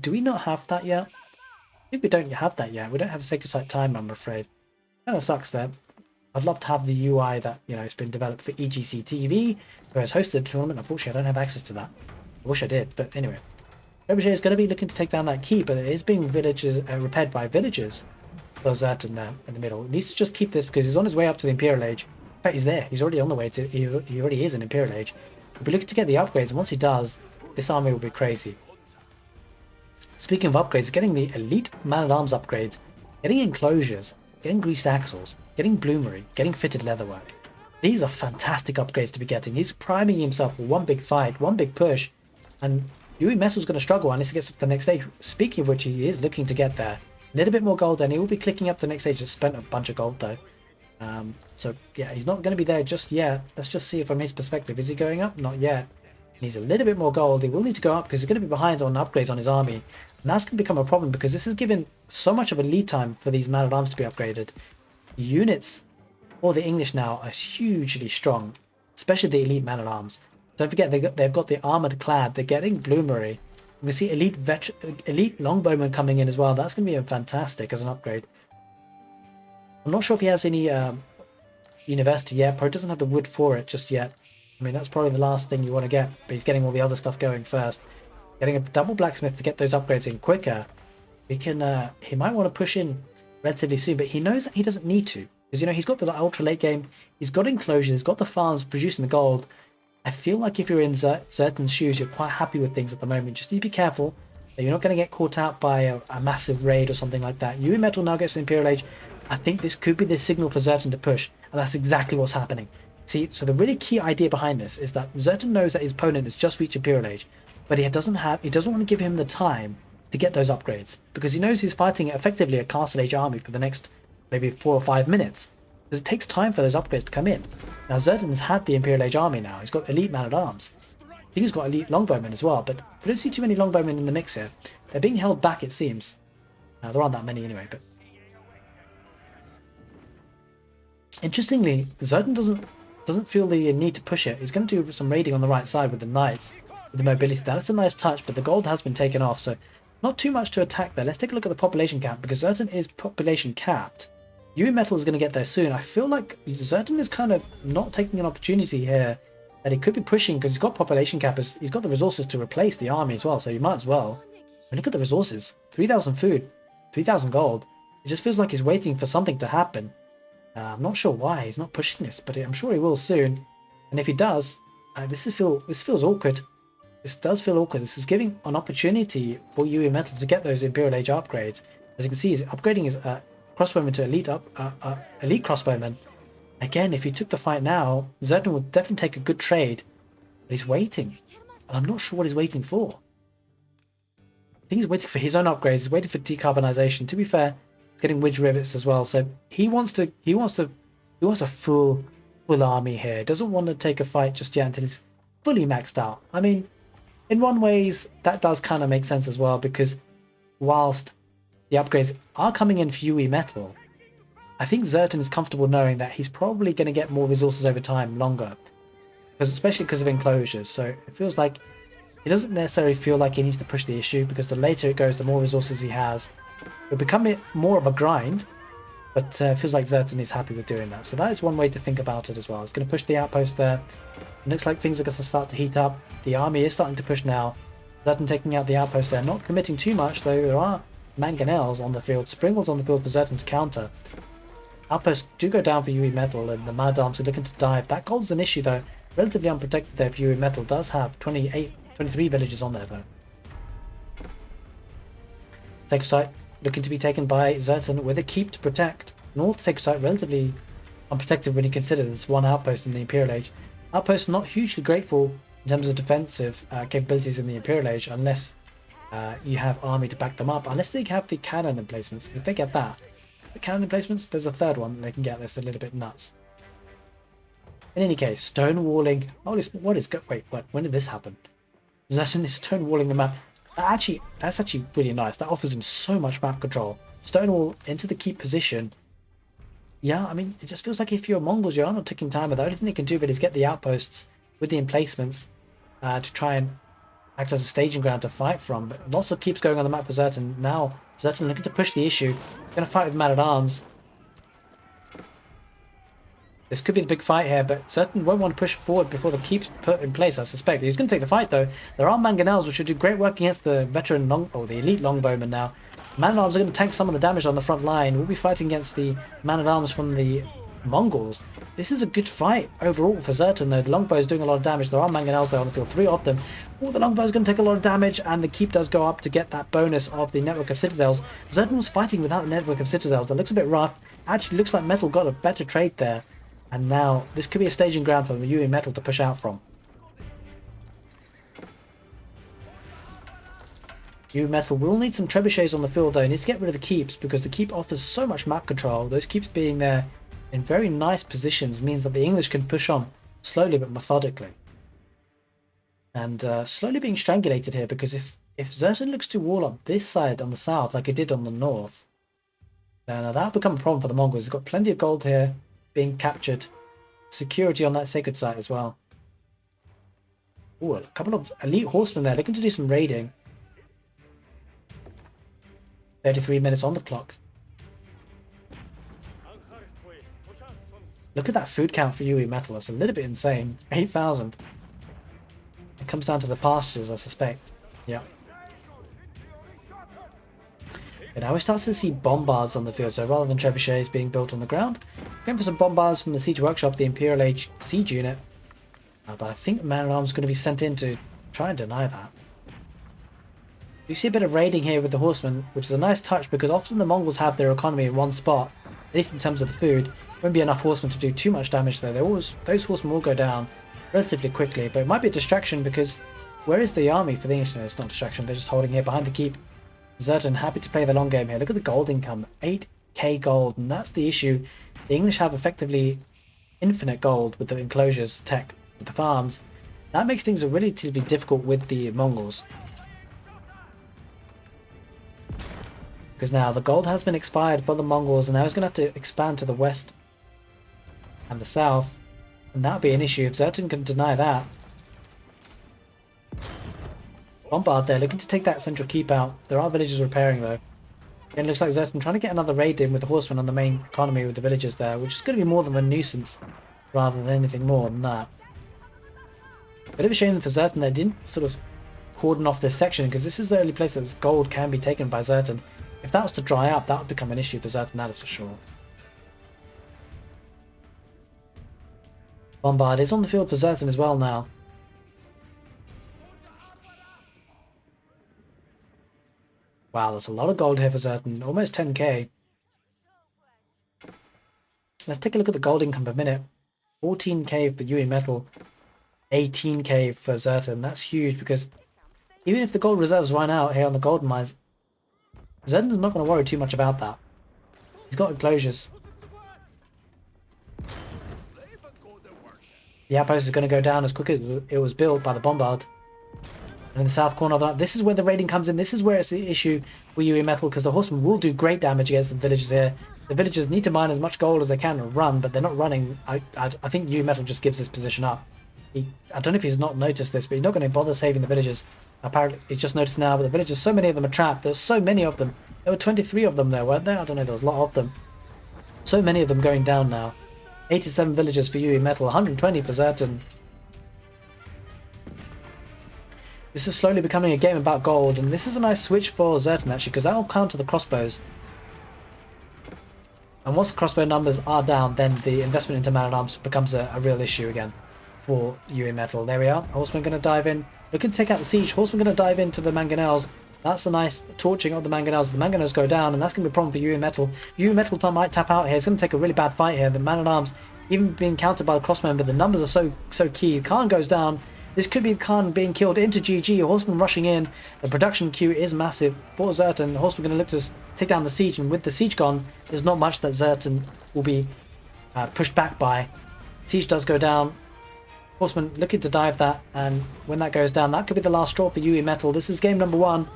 Do we not have that yet? I think we don't have that yet. We don't have a sacred site timer, I'm afraid. Kind of sucks there. I'd love to have the UI that, you know, it's been developed for EGCTV, who has hosted the tournament. Unfortunately, I don't have access to that. I wish I did, but anyway. Trebuchet is going to be looking to take down that key, but it is being repaired by villagers. There's Zerton there in the middle. He needs to just keep this because he's on his way up to the Imperial Age. In fact, he's there. He's already on the way to... He already is an Imperial Age. He'll be looking to get the upgrades, and once he does, this army will be crazy. Speaking of upgrades, getting the elite man-at-arms upgrades, getting enclosures, getting greased axles, getting bloomery, getting fitted leatherwork. These are fantastic upgrades to be getting. He's priming himself for one big fight, one big push, and YUImetal's going to struggle unless he gets up to the next stage. Speaking of which, he is looking to get there. A little bit more gold, and he will be clicking up to the next stage. Just spent a bunch of gold though. So yeah, he's not going to be there just yet. Let's just see from his perspective. Is he going up? Not yet. He needs a little bit more gold. He will need to go up because he's going to be behind on upgrades on his army. And that's going to become a problem because this is given so much of a lead time for these man-at-arms to be upgraded. Units, or the English now, are hugely strong, especially the elite man-at-arms. Don't forget they've got the armored clad. They're getting bloomery. We see elite longbowmen coming in as well. That's going to be fantastic as an upgrade. I'm not sure if he has any university yet. Probably doesn't have the wood for it just yet. I mean, that's probably the last thing you want to get. But he's getting all the other stuff going first. Getting a double blacksmith to get those upgrades in quicker. He might want to push in relatively soon, but he knows that he doesn't need to. Because, you know, he's got the ultra late game. He's got enclosures. He's got the farms producing the gold. I feel like if you're in Zerton's shoes, you're quite happy with things at the moment. Just need to be careful that you're not going to get caught out by a massive raid or something like that. YUImetal now gets the Imperial Age. I think this could be the signal for Zerton to push, and that's exactly what's happening. See, so the really key idea behind this is that Zerton knows that his opponent has just reached Imperial Age, but he doesn't want to give him the time to get those upgrades, because he knows he's fighting effectively a Castle Age army for the next maybe 4 or 5 minutes. Because it takes time for those upgrades to come in. Now Zerton has had the Imperial Age army now. He's got elite man-at-arms. I think he's got elite longbowmen as well, but we don't see too many longbowmen in the mix here. They're being held back, it seems. There aren't that many anyway, but... Interestingly, Zerton doesn't feel the need to push it. He's going to do some raiding on the right side with the knights, with the mobility. That's a nice touch, but the gold has been taken off, so not too much to attack there. Let's take a look at the population cap, because Zerton is population capped. YUImetal is going to get there soon. I feel like Zerton is kind of not taking an opportunity here that he could be pushing, because he's got population cap. He's got the resources to replace the army as well, so he might as well. And look at the resources. 3,000 food, 3,000 gold. It just feels like he's waiting for something to happen. I'm not sure why he's not pushing this, but I'm sure he will soon. And if he does, this feels awkward. This does feel awkward. This is giving an opportunity for YUImetal to get those Imperial Age upgrades. As you can see, he's upgrading his crossbowman to elite crossbowman. Again, if he took the fight now, Zerton would definitely take a good trade. But he's waiting. And I'm not sure what he's waiting for. I think he's waiting for his own upgrades. He's waiting for decarbonization. To be fair, he's getting wedge rivets as well. So he wants a full army here. He doesn't want to take a fight just yet until he's fully maxed out. I mean, in one ways, that does kind of make sense as well, because whilst the upgrades are coming in for YUImetal, I think Zerton is comfortable knowing that he's probably going to get more resources over time, longer, especially because of enclosures. So it feels like he doesn't necessarily feel like he needs to push the issue, because the later it goes, the more resources he has. It'll become more of a grind, but it feels like Zerton is happy with doing that. So that is one way to think about it as well. It's going to push the outpost there. It looks like things are going to start to heat up. The army is starting to push now. Zerton taking out the outpost there, not committing too much, though there are mangonels on the field, springles on the field for Zerton to counter. Outposts do go down for YUImetal, and the mad-arms are looking to dive. That gold is an issue though, relatively unprotected there for YUImetal. Does have 23 villages on there though. Sacred site looking to be taken by Zerton with a keep to protect. North sacred site relatively unprotected when you consider this one outpost in the Imperial Age. Outposts not hugely grateful in terms of defensive capabilities in the Imperial Age, unless you have army to back them up, unless they have the cannon emplacements. If they get that, the cannon emplacements, there's a third one that they can get that's a little bit nuts. In any case, stonewalling. Holy, what is wait, what? When did this happen? Zerton is stonewalling the map. That's actually really nice. That offers him so much map control. Stonewall into the keep position. Yeah, I mean, it just feels like if you're Mongols, you're on a ticking timer. The only thing they can do is get the outposts with the emplacements to try and act as a staging ground to fight from. But lots of keeps going on the map for Zerton. Now, Zerton looking to push the issue. Going to fight with man-at-arms. This could be the big fight here, but Zerton won't want to push forward before the keep's put in place, I suspect. He's going to take the fight, though. There are mangonels, which should do great work against the veteran the elite longbowmen now. Man-at-arms are going to tank some of the damage on the front line. We'll be fighting against the man-at-arms from the Mongols. This is a good fight overall for Zerton, though. The longbow is doing a lot of damage. There are mangonels there on the field, 3 of them. Oh, the longbow is going to take a lot of damage, and the keep does go up to get that bonus of the network of citadels. Zerton was fighting without the network of citadels. It looks a bit rough. Actually, looks like Metal got a better trade there. And now, this could be a staging ground for YUImetal to push out from. YUImetal will need some trebuchets on the field, though. He needs to get rid of the keeps, because the keep offers so much map control. Those keeps being there in very nice positions means that the English can push on slowly but methodically. And slowly being strangulated here, because if Zerton looks to wall up this side on the south, like it did on the north, then that'll become a problem for the Mongols. They've got plenty of gold here being captured. Security on that sacred site as well. Ooh, a couple of elite horsemen there looking to do some raiding. 33 minutes on the clock. Look at that food count for YUImetal. That's a little bit insane. 8,000. It comes down to the pastures, I suspect. Yeah. But now we start to see bombards on the field, so rather than trebuchets being built on the ground, going for some bombards from the Siege Workshop, the Imperial Age siege unit. But I think the man-at-arms is going to be sent in to try and deny that. You see a bit of raiding here with the horsemen, which is a nice touch because often the Mongols have their economy in one spot, at least in terms of the food. Won't be enough horsemen to do too much damage though. Those horsemen will go down relatively quickly, but it might be a distraction because where is the army for the English? No, it's not a distraction. They're just holding here behind the keep. Zerton happy to play the long game here. Look at the gold income, 8k gold, and that's the issue. The English have effectively infinite gold with the enclosures tech, with the farms. That makes things relatively difficult with the Mongols. Because now the gold has been expired for the Mongols, and now he's going to have to expand to the west and the south, and that'll be an issue if Zerton can deny that. Bombard there, looking to take that central keep out. There are villagers repairing though. Again, looks like Zerton trying to get another raid in with the horsemen on the main economy with the villagers there, which is going to be more than a nuisance rather than anything more than that. Bit of a shame for Zerton they didn't sort of cordon off this section, because this is the only place that gold can be taken by Zerton. If that was to dry up, that would become an issue for Zerton, that is for sure. Bombard is on the field for Zerton as well now. Wow, there's a lot of gold here for Zerton, almost 10k. Let's take a look at the gold income per minute. 14k for YUImetal, 18k for Zerton. That's huge because even if the gold reserves run out here on the golden mines, Zerton's not going to worry too much about that. He's got enclosures. The outpost is going to go down as quick as it was built by the bombard. And in the south corner of that, this is where the raiding comes in. This is where it's the issue for YUImetal, because the horsemen will do great damage against the villagers here. The villagers need to mine as much gold as they can and run, but they're not running. I think YUImetal just gives this position up. I don't know if he's not noticed this, but he's not going to bother saving the villagers. Apparently, he just noticed now, but the villagers, so many of them are trapped. There's so many of them. There were 23 of them there, weren't there? I don't know, there was a lot of them. So many of them going down now. 87 villagers for YUImetal, 120 for Zerton. This is slowly becoming a game about gold, and this is a nice switch for Zerton actually, because that'll counter the crossbows. And once the crossbow numbers are down, then the investment into man-at-arms becomes a real issue again for YUImetal. There we are. Horseman going to dive in. Looking to take out the siege. Horseman going to dive into the mangonels. That's a nice torching of the mangonels. The mangonels go down, and that's going to be a problem for YUImetal. YUImetal might tap out here. It's going to take a really bad fight here. The man-at-arms, even being countered by the crossmen, but the numbers are so key. Khan goes down. This could be Khan being killed into GG. A horseman rushing in. The production queue is massive for Zerton. The horseman going to look to take down the siege, and with the siege gone, there's not much that Zerton will be pushed back by. Siege does go down. Horseman looking to dive that, and when that goes down, that could be the last straw for YUImetal. This is game number 1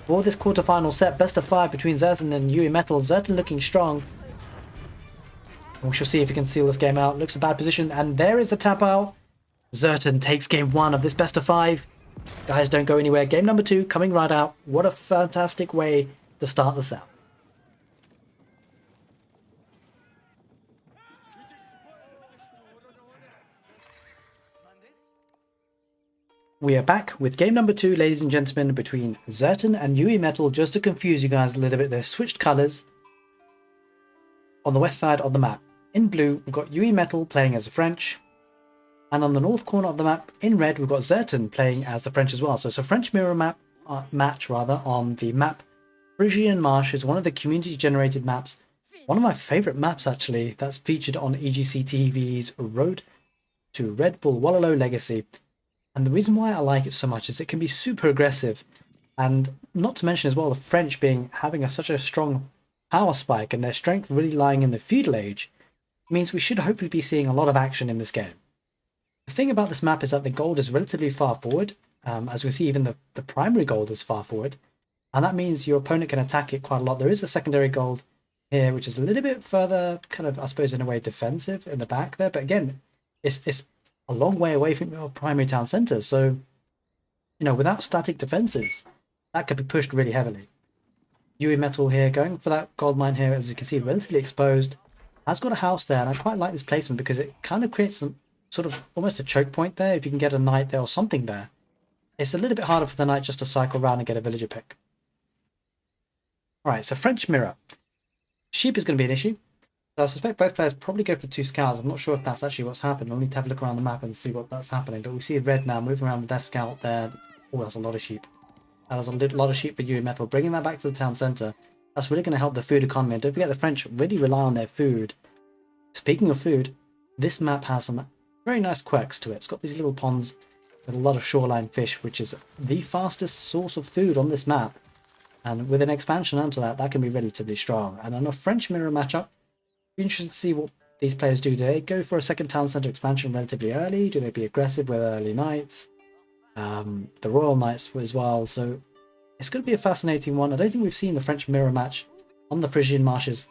for this quarterfinal set. Best of 5 between Zerton and YUImetal. Zerton looking strong. We shall see if he can seal this game out. Looks a bad position, and there is the tap out. Zerton takes game 1 of this best of 5. Guys, don't go anywhere. Game number 2 coming right out. What a fantastic way to start the set. We are back with game number 2, ladies and gentlemen, between Zerton and YUImetal. Just to confuse you guys a little bit, they've switched colours on the west side of the map. In blue, we've got YUImetal playing as the French. And on the north corner of the map, in red, we've got Zerton playing as the French as well. So it's a French mirror match on the map Frisian Marsh. Is one of the community-generated maps. One of my favourite maps, actually, that's featured on EGCTV's Road to Redbull Wololo Legacy. And the reason why I like it so much is it can be super aggressive. And not to mention as well, the French having such a strong power spike and their strength really lying in the feudal age means we should hopefully be seeing a lot of action in this game. The thing about this map is that the gold is relatively far forward. As we see, even the primary gold is far forward. And that means your opponent can attack it quite a lot. There is a secondary gold here, which is a little bit further, kind of, I suppose, in a way, defensive in the back there. But again, it's a long way away from your primary town centre. So, without static defences, that could be pushed really heavily. YUImetal here, going for that gold mine here, as you can see, relatively exposed. Has got a house there, and I quite like this placement because it kind of creates some sort of almost a choke point there. If you can get a knight there or something there, it's a little bit harder for the knight just to cycle around and get a villager pick. Alright, so French mirror. Sheep is going to be an issue. So I suspect both players probably go for 2 scouts. I'm not sure if that's actually what's happened. We'll need to have a look around the map and see that's happening. But we see red now moving around with their scout there. Oh, that's a lot of sheep. That's a lot of sheep for YUImetal. Bringing that back to the town centre. That's really going to help the food economy. And don't forget, the French really rely on their food. Speaking of food, this map has some very nice quirks to it. It's got these little ponds with a lot of shoreline fish, which is the fastest source of food on this map. And with an expansion onto that, that can be relatively strong. And on a French mirror matchup, be interested to see what these players do. Do they go for a second town centre expansion relatively early? Do they be aggressive with early knights? The Royal Knights as well. So it's going to be a fascinating one. I don't think we've seen the French mirror match on the Frisian Marshes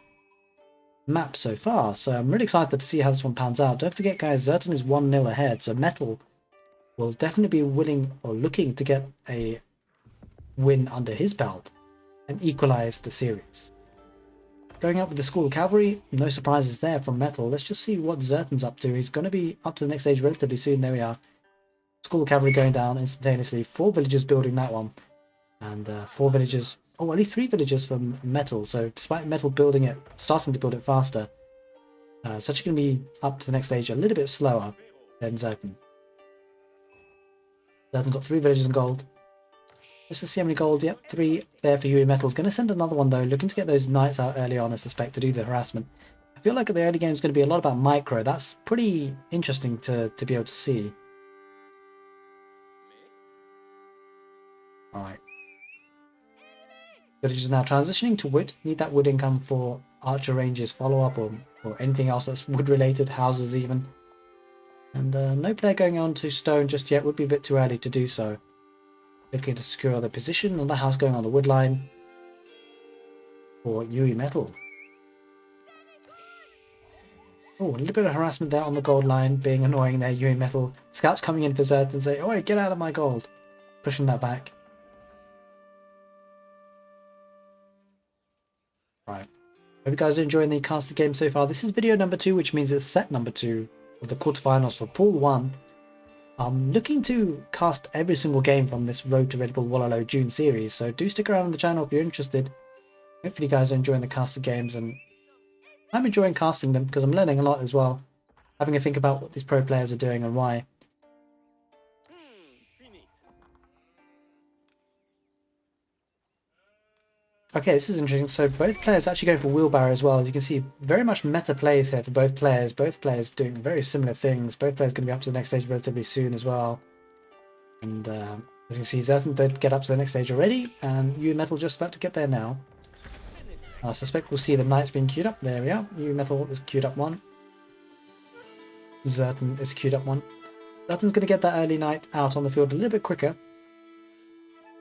map so far. So I'm really excited to see how this one pans out. Don't forget, guys, Zerton is 1-0 ahead. So Metal will definitely be willing or looking to get a win under his belt and equalise the series. Going up with the School of Cavalry, no surprises there from Metal. Let's just see what Zerton's up to. He's going to be up to the next stage relatively soon. There we are. School of Cavalry going down instantaneously. 4 villagers building that one. And 4 villagers... Oh, only 3 villagers from Metal. So despite Metal building it, starting to build it faster, it's actually going to be up to the next stage a little bit slower than Zerton. Zerton got 3 villagers in gold. Let's just see how many gold. Yep, 3 there for YUImetal. Is going to send another one though, looking to get those knights out early on, I suspect, to do the harassment. I feel like at the early game is going to be a lot about micro. That's pretty interesting to be able to see. Alright. Villagers now transitioning to wood. Need that wood income for archer ranges follow-up or anything else that's wood related, houses even. And no player going on to stone just yet. Would be a bit too early to do so. Looking to secure the position. Another house going on the wood line for YUImetal. Oh, a little bit of harassment there on the gold line, being annoying there. YUImetal. Scouts coming in for Zerton and say, "Oh, wait, get out of my gold." Pushing that back. Right. Hope you guys are enjoying the casted game so far. This is video number 2, which means it's set number 2 of the quarterfinals for Pool 1. I'm looking to cast every single game from this Road to Redbull Wololo June series, so do stick around on the channel if you're interested. Hopefully you guys are enjoying the casted games, and I'm enjoying casting them because I'm learning a lot as well. Having a think about what these pro players are doing and why. Okay, this is interesting. So both players actually going for wheelbarrow as well. As you can see, very much meta plays here for both players. Both players doing very similar things. Both players going to be up to the next stage relatively soon as well. And as you can see, Zerton did get up to the next stage already, and YUImetal just about to get there now. I suspect we'll see the knights being queued up. There we are. YUImetal is queued up 1. Zerton is queued up one. Zerton's going to get that early knight out on the field a little bit quicker.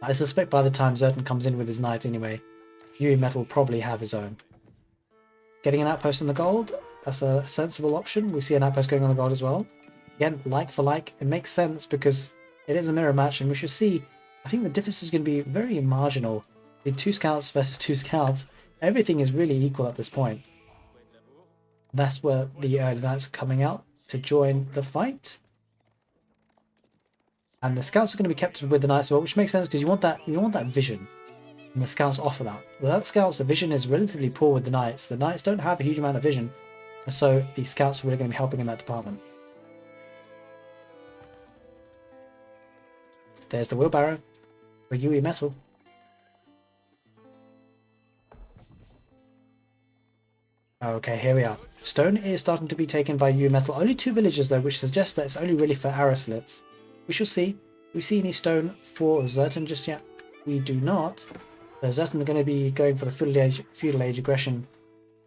I suspect by the time Zerton comes in with his knight anyway, YUImetal will probably have his own. Getting an outpost on the gold, that's a sensible option. We see an outpost going on the gold as well. Again, like for like, it makes sense because it is a mirror match, and we should see, I think the difference is going to be very marginal. The 2 scouts versus 2 scouts, everything is really equal at this point. That's where the early knights are coming out to join the fight. And the scouts are going to be kept with the knights as well, which makes sense because you want that vision. And the scouts offer that. Without scouts, the vision is relatively poor with the knights. The knights don't have a huge amount of vision, and so the scouts are really going to be helping in that department. There's the wheelbarrow for YUImetal. Okay, here we are. Stone is starting to be taken by YUImetal. Only 2 villages though, which suggests that it's only really for arrow slits. We shall see. Do we see any stone for Zerton just yet? We do not. So Zerton are going to be going for the feudal age aggression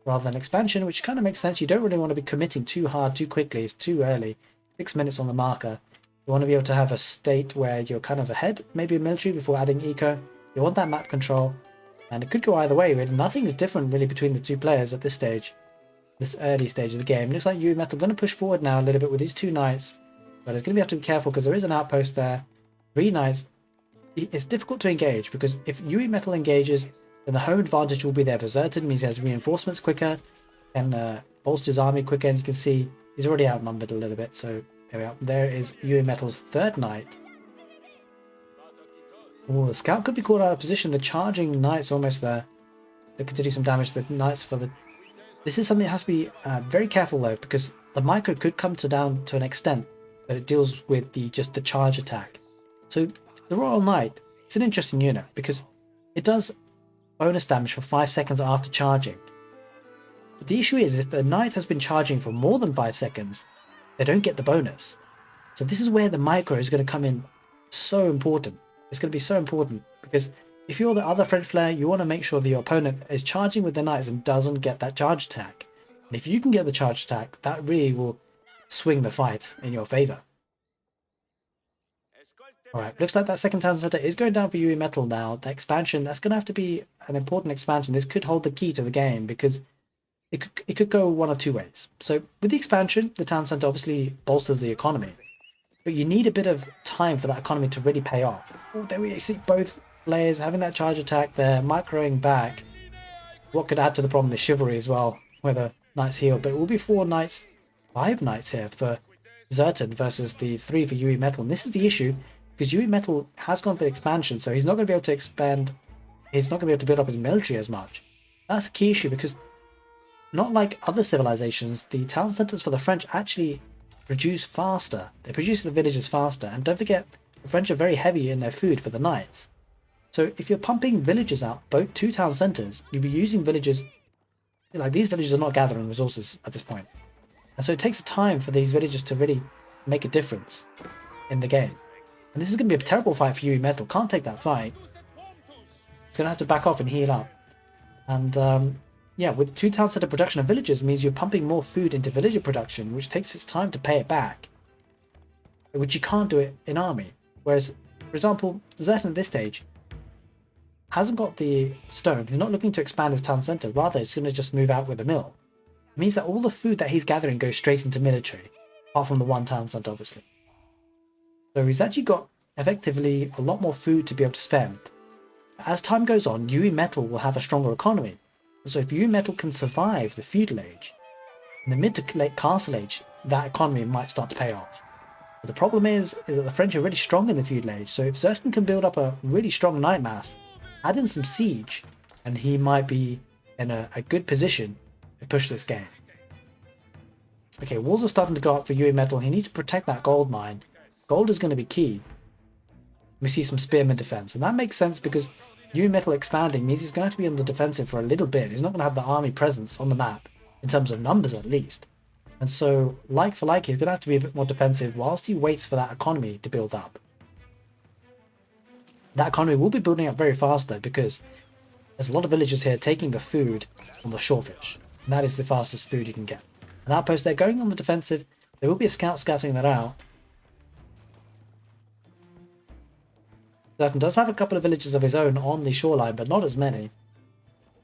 rather than expansion, which kind of makes sense. You don't really want to be committing too hard too quickly. It's too early. 6 minutes on the marker. You want to be able to have a state where you're kind of ahead, maybe a military before adding eco. You want that map control, and it could go either way. Really. Nothing is different really between the 2 players at this stage, this early stage of the game. Looks like YUImetal going to push forward now a little bit with these 2 knights, but it's going to have to be careful because there is an outpost there. 3 knights. It's difficult to engage because if YUImetal engages, then the home advantage will be there for Zerton. Means he has reinforcements quicker and bolster his army quicker. And you can see he's already outnumbered a little bit, so. There we are. There is YUImetal's 3rd knight. Oh, the scout could be caught out of position. The charging knight's almost there. Looking to do some damage to the knights for the... This is something that has to be very careful though, because the micro could come down to an extent that it deals with just the charge attack. So the Royal Knight is an interesting unit because it does bonus damage for 5 seconds after charging. But the issue is if the knight has been charging for more than 5 seconds, they don't get the bonus. So this is where the micro is going to come in so important. It's going to be so important because if you're the other French player, you want to make sure that your opponent is charging with the knights and doesn't get that charge attack. And if you can get the charge attack, that really will swing the fight in your favor. Alright, looks like that second town center is going down for YUImetal now. The expansion, that's going to have to be an important expansion. This could hold the key to the game because it could go one of 2 ways. So with the expansion, the town center obviously bolsters the economy. But you need a bit of time for that economy to really pay off. Oh, there we see both players having that charge attack there, microing back. What could add to the problem is chivalry as well, where the knights heal. But it will be 4 knights, 5 knights here for Zerton versus the 3 for YUImetal. And this is the issue, because YUImetal has gone for the expansion, so he's not going to be able to expand. He's not going to be able to build up his military as much. That's a key issue, because not like other civilizations, the town centers for the French actually produce faster. They produce the villages faster, and don't forget, the French are very heavy in their food for the knights. So if you're pumping villages out, both 2 town centers, you'll be using villages, like these villages are not gathering resources at this point. And so it takes time for these villages to really make a difference in the game. And this is going to be a terrible fight for YUImetal. Can't take that fight. It's going to have to back off and heal up. And yeah, with 2 town center production of villages means you're pumping more food into villager production, which takes its time to pay it back, which you can't do it in army. Whereas, for example, Zerton at this stage hasn't got the stone. He's not looking to expand his town center. Rather, he's going to just move out with a mill. It means that all the food that he's gathering goes straight into military, apart from the 1 town center, obviously. So he's actually got effectively a lot more food to be able to spend. As time goes on, YUImetal will have a stronger economy. So if YUImetal can survive the feudal age, in the mid to late castle age, that economy might start to pay off. But the problem is that the French are really strong in the feudal age, so if Zerton can build up a really strong knight mass, add in some siege, and he might be in a good position to push this game. Okay, walls are starting to go up for YUImetal. He needs to protect that gold mine. Gold is going to be key. We see some spearman defense, and that makes sense because YUImetal expanding means he's going to have to be on the defensive for a little bit. He's not going to have the army presence on the map, in terms of numbers at least. And so, like for like, he's going to have to be a bit more defensive whilst he waits for that economy to build up. That economy will be building up very fast though, because there's a lot of villagers here taking the food on the shorefish. And that is the fastest food you can get. An outpost there going on the defensive. There will be a scout scouting that out. Zerton does have a couple of villages of his own on the shoreline, but not as many.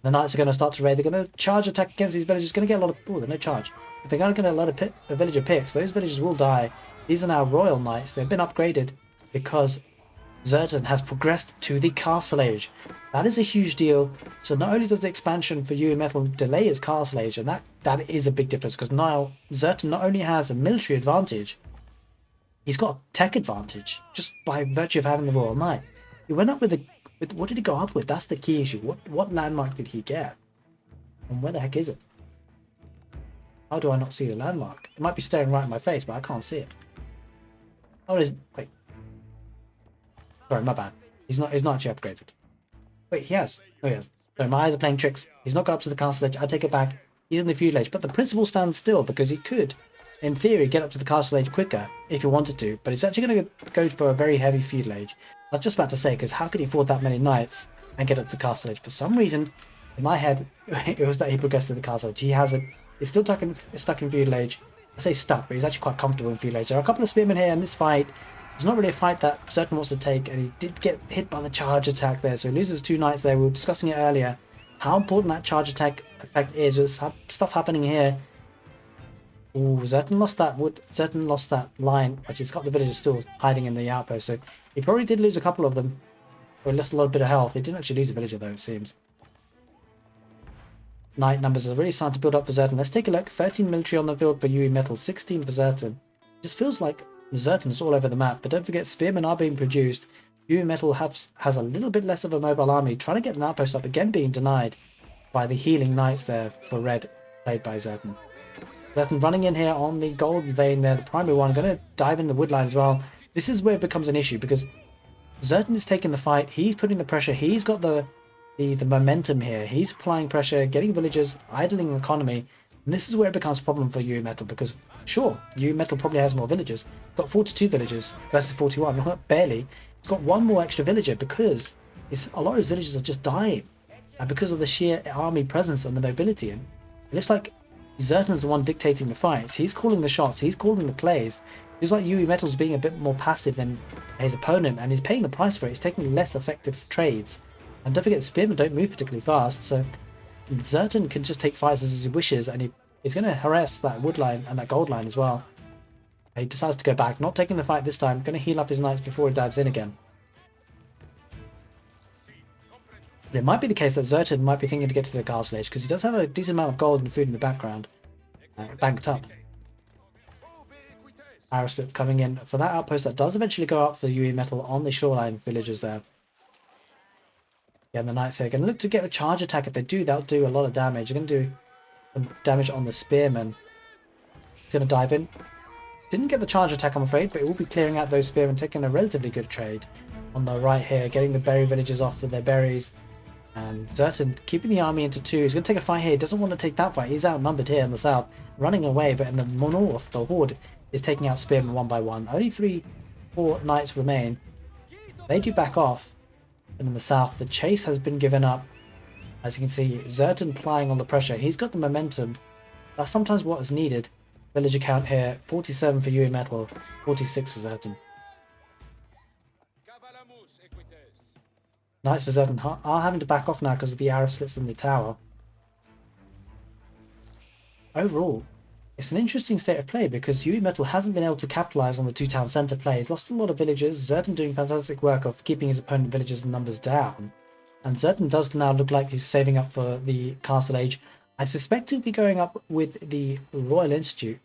The knights are going to start to raid. They're going to charge attack against these villages. Going to get a lot of... Oh, they're no charge. If they're going to get a lot of villager picks, those villagers will die. These are now royal knights. They've been upgraded because Zerton has progressed to the castle age. That is a huge deal. So not only does the expansion for YUImetal delay his castle age, and that is a big difference, because now Zerton not only has a military advantage, he's got a tech advantage just by virtue of having the royal knight. He went up with what did he go up with? That's the key issue. What landmark did he get? And where the heck is it? How do I not see the landmark? It might be staring right in my face, but I can't see it. Oh, it is. Wait. Sorry, my bad. He's not actually upgraded. Wait, he has. Oh, he has. Sorry, my eyes are playing tricks. He's not got up to the castle edge. I take it back. He's in the feudal age, but the principal stands still because he could, in theory, get up to the castle age quicker if he wanted to. But he's actually going to go for a very heavy feudal age. I was just about to say, because how could he afford that many knights and get up to castle age? For some reason, in my head, it was that he progressed to the castle age. He's still stuck in feudal age. I say stuck, but he's actually quite comfortable in feudal age. There are a couple of spearmen here in this fight. It's not really a fight that Zerton wants to take, and he did get hit by the charge attack there, so he loses 2 knights there. We were discussing it earlier, how important that charge attack effect is. There's stuff happening here. Ooh, Zerton lost that wood. Zerton lost that line, which he's got the villagers still hiding in the outpost, so he probably did lose a couple of them, or lost a lot bit of health. He didn't actually lose a villager though, it seems. Knight numbers are really starting to build up for Zerton. Let's take a look. 13 military on the field for YUImetal, 16 for Zerton. It just feels like Zerton is all over the map, but don't forget spearmen are being produced. YUImetal has a little bit less of a mobile army, trying to get an outpost up, again being denied by the healing knights there for red, played by Zerton. Zerton running in here on the golden vein there, the primary one, going to dive in the woodline as well. This is where it becomes an issue, because Zerton is taking the fight, he's putting the pressure, he's got the momentum here, he's applying pressure, getting villagers, idling economy, and this is where it becomes a problem for YUImetal, because sure, YUImetal probably has more villagers, got 42 villagers versus 41, barely. He's got 1 more extra villager because a lot of his villagers are just dying, and because of the sheer army presence and the mobility. And it looks like Zerton is the one dictating the fights. He's calling the shots, he's calling the plays. It's like YUImetal's being a bit more passive than his opponent, and he's paying the price for it. He's taking less effective trades. And don't forget, the spearmen don't move particularly fast, so Zerton can just take fights as he wishes, and he's going to harass that wood line and that gold line as well. He decides to go back, not taking the fight this time, going to heal up his knights before he dives in again. It might be the case that Zerton might be thinking to get to the castle age, because he does have a decent amount of gold and food in the background, banked up. Aristotle's coming in for that outpost that does eventually go up for YUImetal on the shoreline villages there. Yeah, and the knights here going to look to get a charge attack. If they do, that'll do a lot of damage. They're going to do some damage on the spearmen. He's going to dive in. Didn't get the charge attack, I'm afraid, but it will be clearing out those spearmen, taking a relatively good trade on the right here, getting the berry villagers off with their berries. And Zerton keeping the army into 2. He's going to take a fight here. He doesn't want to take that fight. He's outnumbered here in the south, running away, but in the north, the horde is taking out spearmen 1 by 1. Only 3-4 knights remain. They do back off. And in the south, the chase has been given up. As you can see, Zerton plying on the pressure. He's got the momentum. That's sometimes what is needed. Villager count here, 47 for YUImetal, 46 for Zerton. Knights for Zerton are having to back off now because of the arrow slits in the tower. Overall, it's an interesting state of play because YUImetal hasn't been able to capitalise on the 2 town centre play. He's lost a lot of villagers. Zerton doing fantastic work of keeping his opponent villagers and numbers down. And Zerton does now look like he's saving up for the castle age. I suspect he'll be going up with the Royal Institute.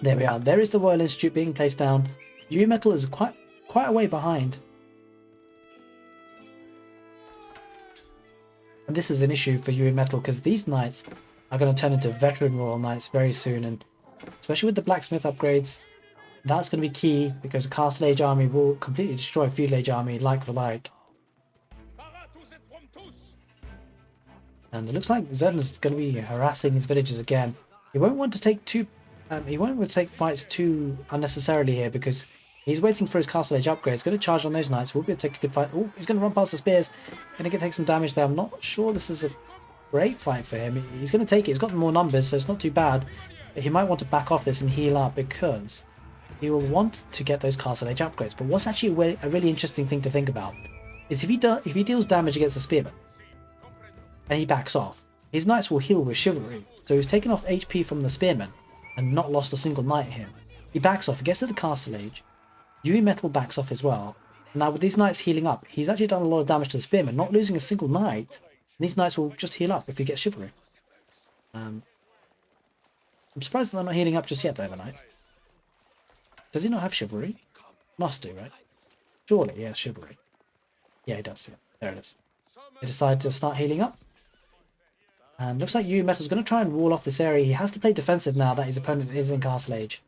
There we are. There is the Royal Institute being placed down. YUImetal is quite a way behind. And this is an issue for YUImetal because these knights are going to turn into veteran royal knights very soon, and especially with the blacksmith upgrades, that's going to be key because a castle age army will completely destroy a feudal age army like for like. And it looks like Zerton's going to be harassing his villagers again. He won't want to take fights too unnecessarily here because he's waiting for his castle age upgrade. He's going to charge on those knights. We'll be able to take a good fight. Oh, he's going to run past the spears. Going to take some damage there. I'm not sure this is a great fight for him. He's going to take it. He's got more numbers, so it's not too bad. But he might want to back off this and heal up because he will want to get those Castle Age upgrades. But what's actually a really interesting thing to think about is if he deals damage against the Spearman and he backs off, his knights will heal with Chivalry. So he's taken off HP from the Spearman and not lost a single knight here. He backs off, he gets to the Castle Age, YUImetal backs off as well. Now with these knights healing up, he's actually done a lot of damage to the Spearman, not losing a single knight. And these knights will just heal up if he gets Chivalry. I'm surprised that they're not healing up just yet though, the knights. Does he not have Chivalry? Must do, right? Surely, yeah, Chivalry. Yeah, he does, yeah. There it is. They decide to start healing up. And looks like YUImetal's going to try and wall off this area. He has to play defensive now that his opponent is in Castle Age.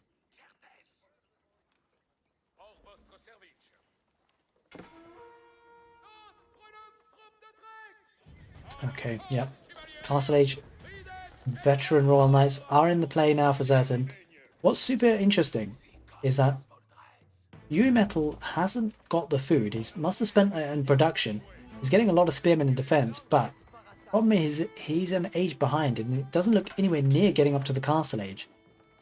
Okay, yep. Castle Age veteran Royal Knights are in the play now for Zerton. What's super interesting is that YUImetal hasn't got the food. He must have spent it in production. He's getting a lot of spearmen in defense, but the problem is he's an age behind and it doesn't look anywhere near getting up to the Castle Age.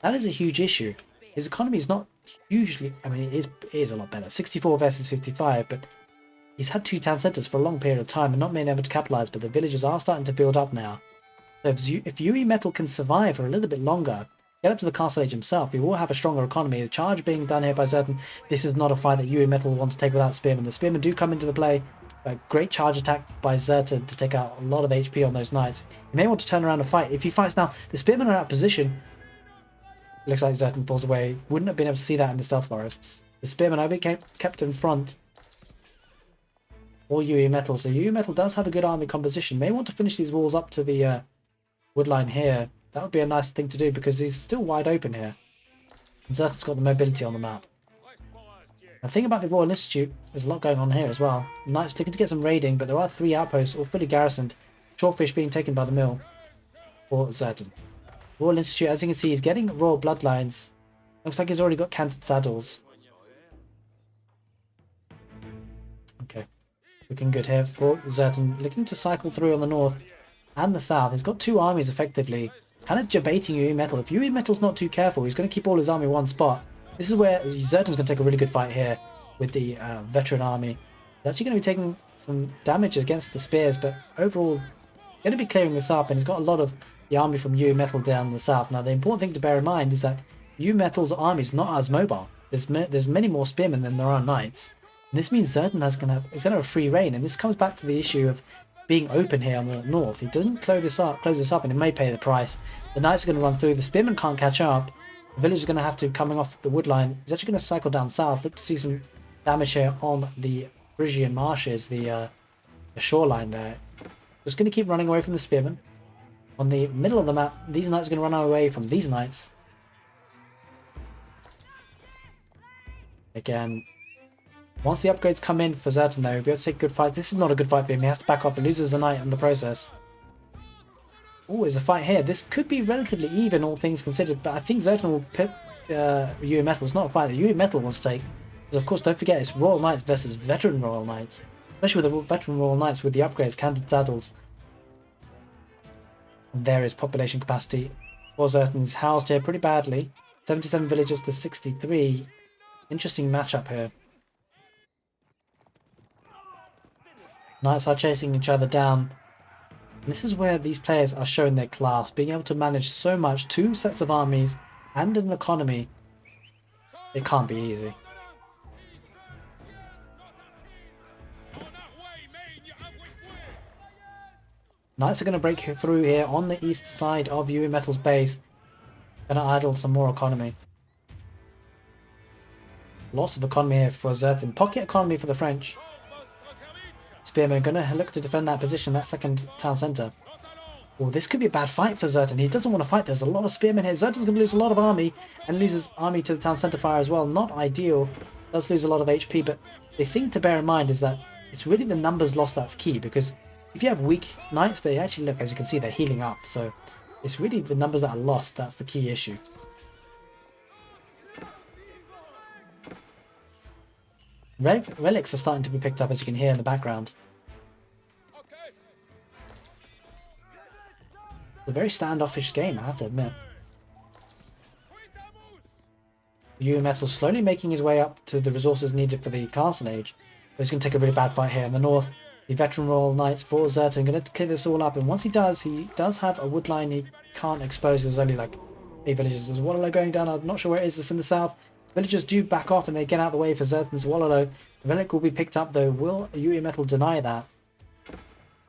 That is a huge issue. His economy is not hugely, I mean it is a lot better. 64 versus 55, but he's had 2 town centres for a long period of time and not been able to capitalise, but the villagers are starting to build up now. So if YUImetal can survive for a little bit longer, get up to the Castle Age himself, he will have a stronger economy. The charge being done here by Zerton, this is not a fight that YUImetal will want to take without Spearmen. The Spearmen do come into the play. A great charge attack by Zerton to take out a lot of HP on those knights. He may want to turn around and fight. If he fights now, the Spearmen are out of position. Looks like Zerton pulls away. Wouldn't have been able to see that in the Stealth Forests. The Spearmen are being kept in front. Or YUImetal. So YUImetal does have a good army composition. May want to finish these walls up to the woodline here. That would be a nice thing to do because he's still wide open here. And Zerton's got the mobility on the map. The thing about the Royal Institute, there's a lot going on here as well. Knights looking to get some raiding, but there are 3 outposts all fully garrisoned. Shortfish being taken by the mill for Zerton. Royal Institute, as you can see, is getting royal bloodlines. Looks like he's already got canted saddles. Okay, looking good here for Zerton. Looking to cycle through on the north and the south. He's got 2 armies effectively. Kind of debating YUImetal. If YUImetal's not too careful, he's going to keep all his army in one spot. This is where Zerton's going to take a really good fight here with the veteran army. He's actually going to be taking some damage against the spears, but overall going to be clearing this up, and he's got a lot of the army from YUImetal down in the south. Now the important thing to bear in mind is that YUImetal's army is not as mobile. There's many more spearmen than there are knights. And this means Zerton is going to have a free reign, and this comes back to the issue of being open here on the north. He doesn't close this up, and it may pay the price. The knights are going to run through. The spearmen can't catch up. The village is going to have to, coming off the wood line, he's actually going to cycle down south. Look to see some damage here on the Frisian marshes, the shoreline there. Just going to keep running away from the spearmen. On the middle of the map, these knights are going to run away from these knights. Again, once the upgrades come in for Zerton though, he'll be able to take good fights. This is not a good fight for him. He has to back off and loses a knight in the process. Oh, there's a fight here. This could be relatively even, all things considered, but I think Zerton will pit YUImetal. It's not a fight that YUImetal wants to take. Because of course, don't forget, it's Royal Knights versus veteran Royal Knights. Especially with the veteran Royal Knights with the upgrades, canted saddles. And there is population capacity. For Zerton is housed here pretty badly. 77 villagers to 63. Interesting matchup here. Knights are chasing each other down. And this is where these players are showing their class, being able to manage so much, 2 sets of armies and an economy. It can't be easy. Knights are going to break through here on the east side of YUImetal's base. Going to idle some more economy. Lots of economy here for Zerton. Pocket economy for the French. Spearmen are going to look to defend that position, that second town centre. Oh, this could be a bad fight for Zerton. He doesn't want to fight. There's a lot of spearmen here. Zerton's going to lose a lot of army and loses army to the town centre fire as well. Not ideal. Does lose a lot of HP, but the thing to bear in mind is that it's really the numbers lost that's key, because if you have weak knights, they actually look, as you can see, they're healing up. So it's really the numbers that are lost that's the key issue. Relics are starting to be picked up, as you can hear in the background. It's a very standoffish game, I have to admit. YUImetal slowly making his way up to the resources needed for the Castle Age. But he's going to take a really bad fight here in the north. The Veteran Royal Knights for Zerton going to clear this all up. And once he does have a wood line he can't expose. There's only like 8 villages. There's Wololo going down. I'm not sure where it is. It's in the south. Villagers do back off and they get out of the way for Zerton's Wololo. The relic will be picked up though. Will YUImetal deny that?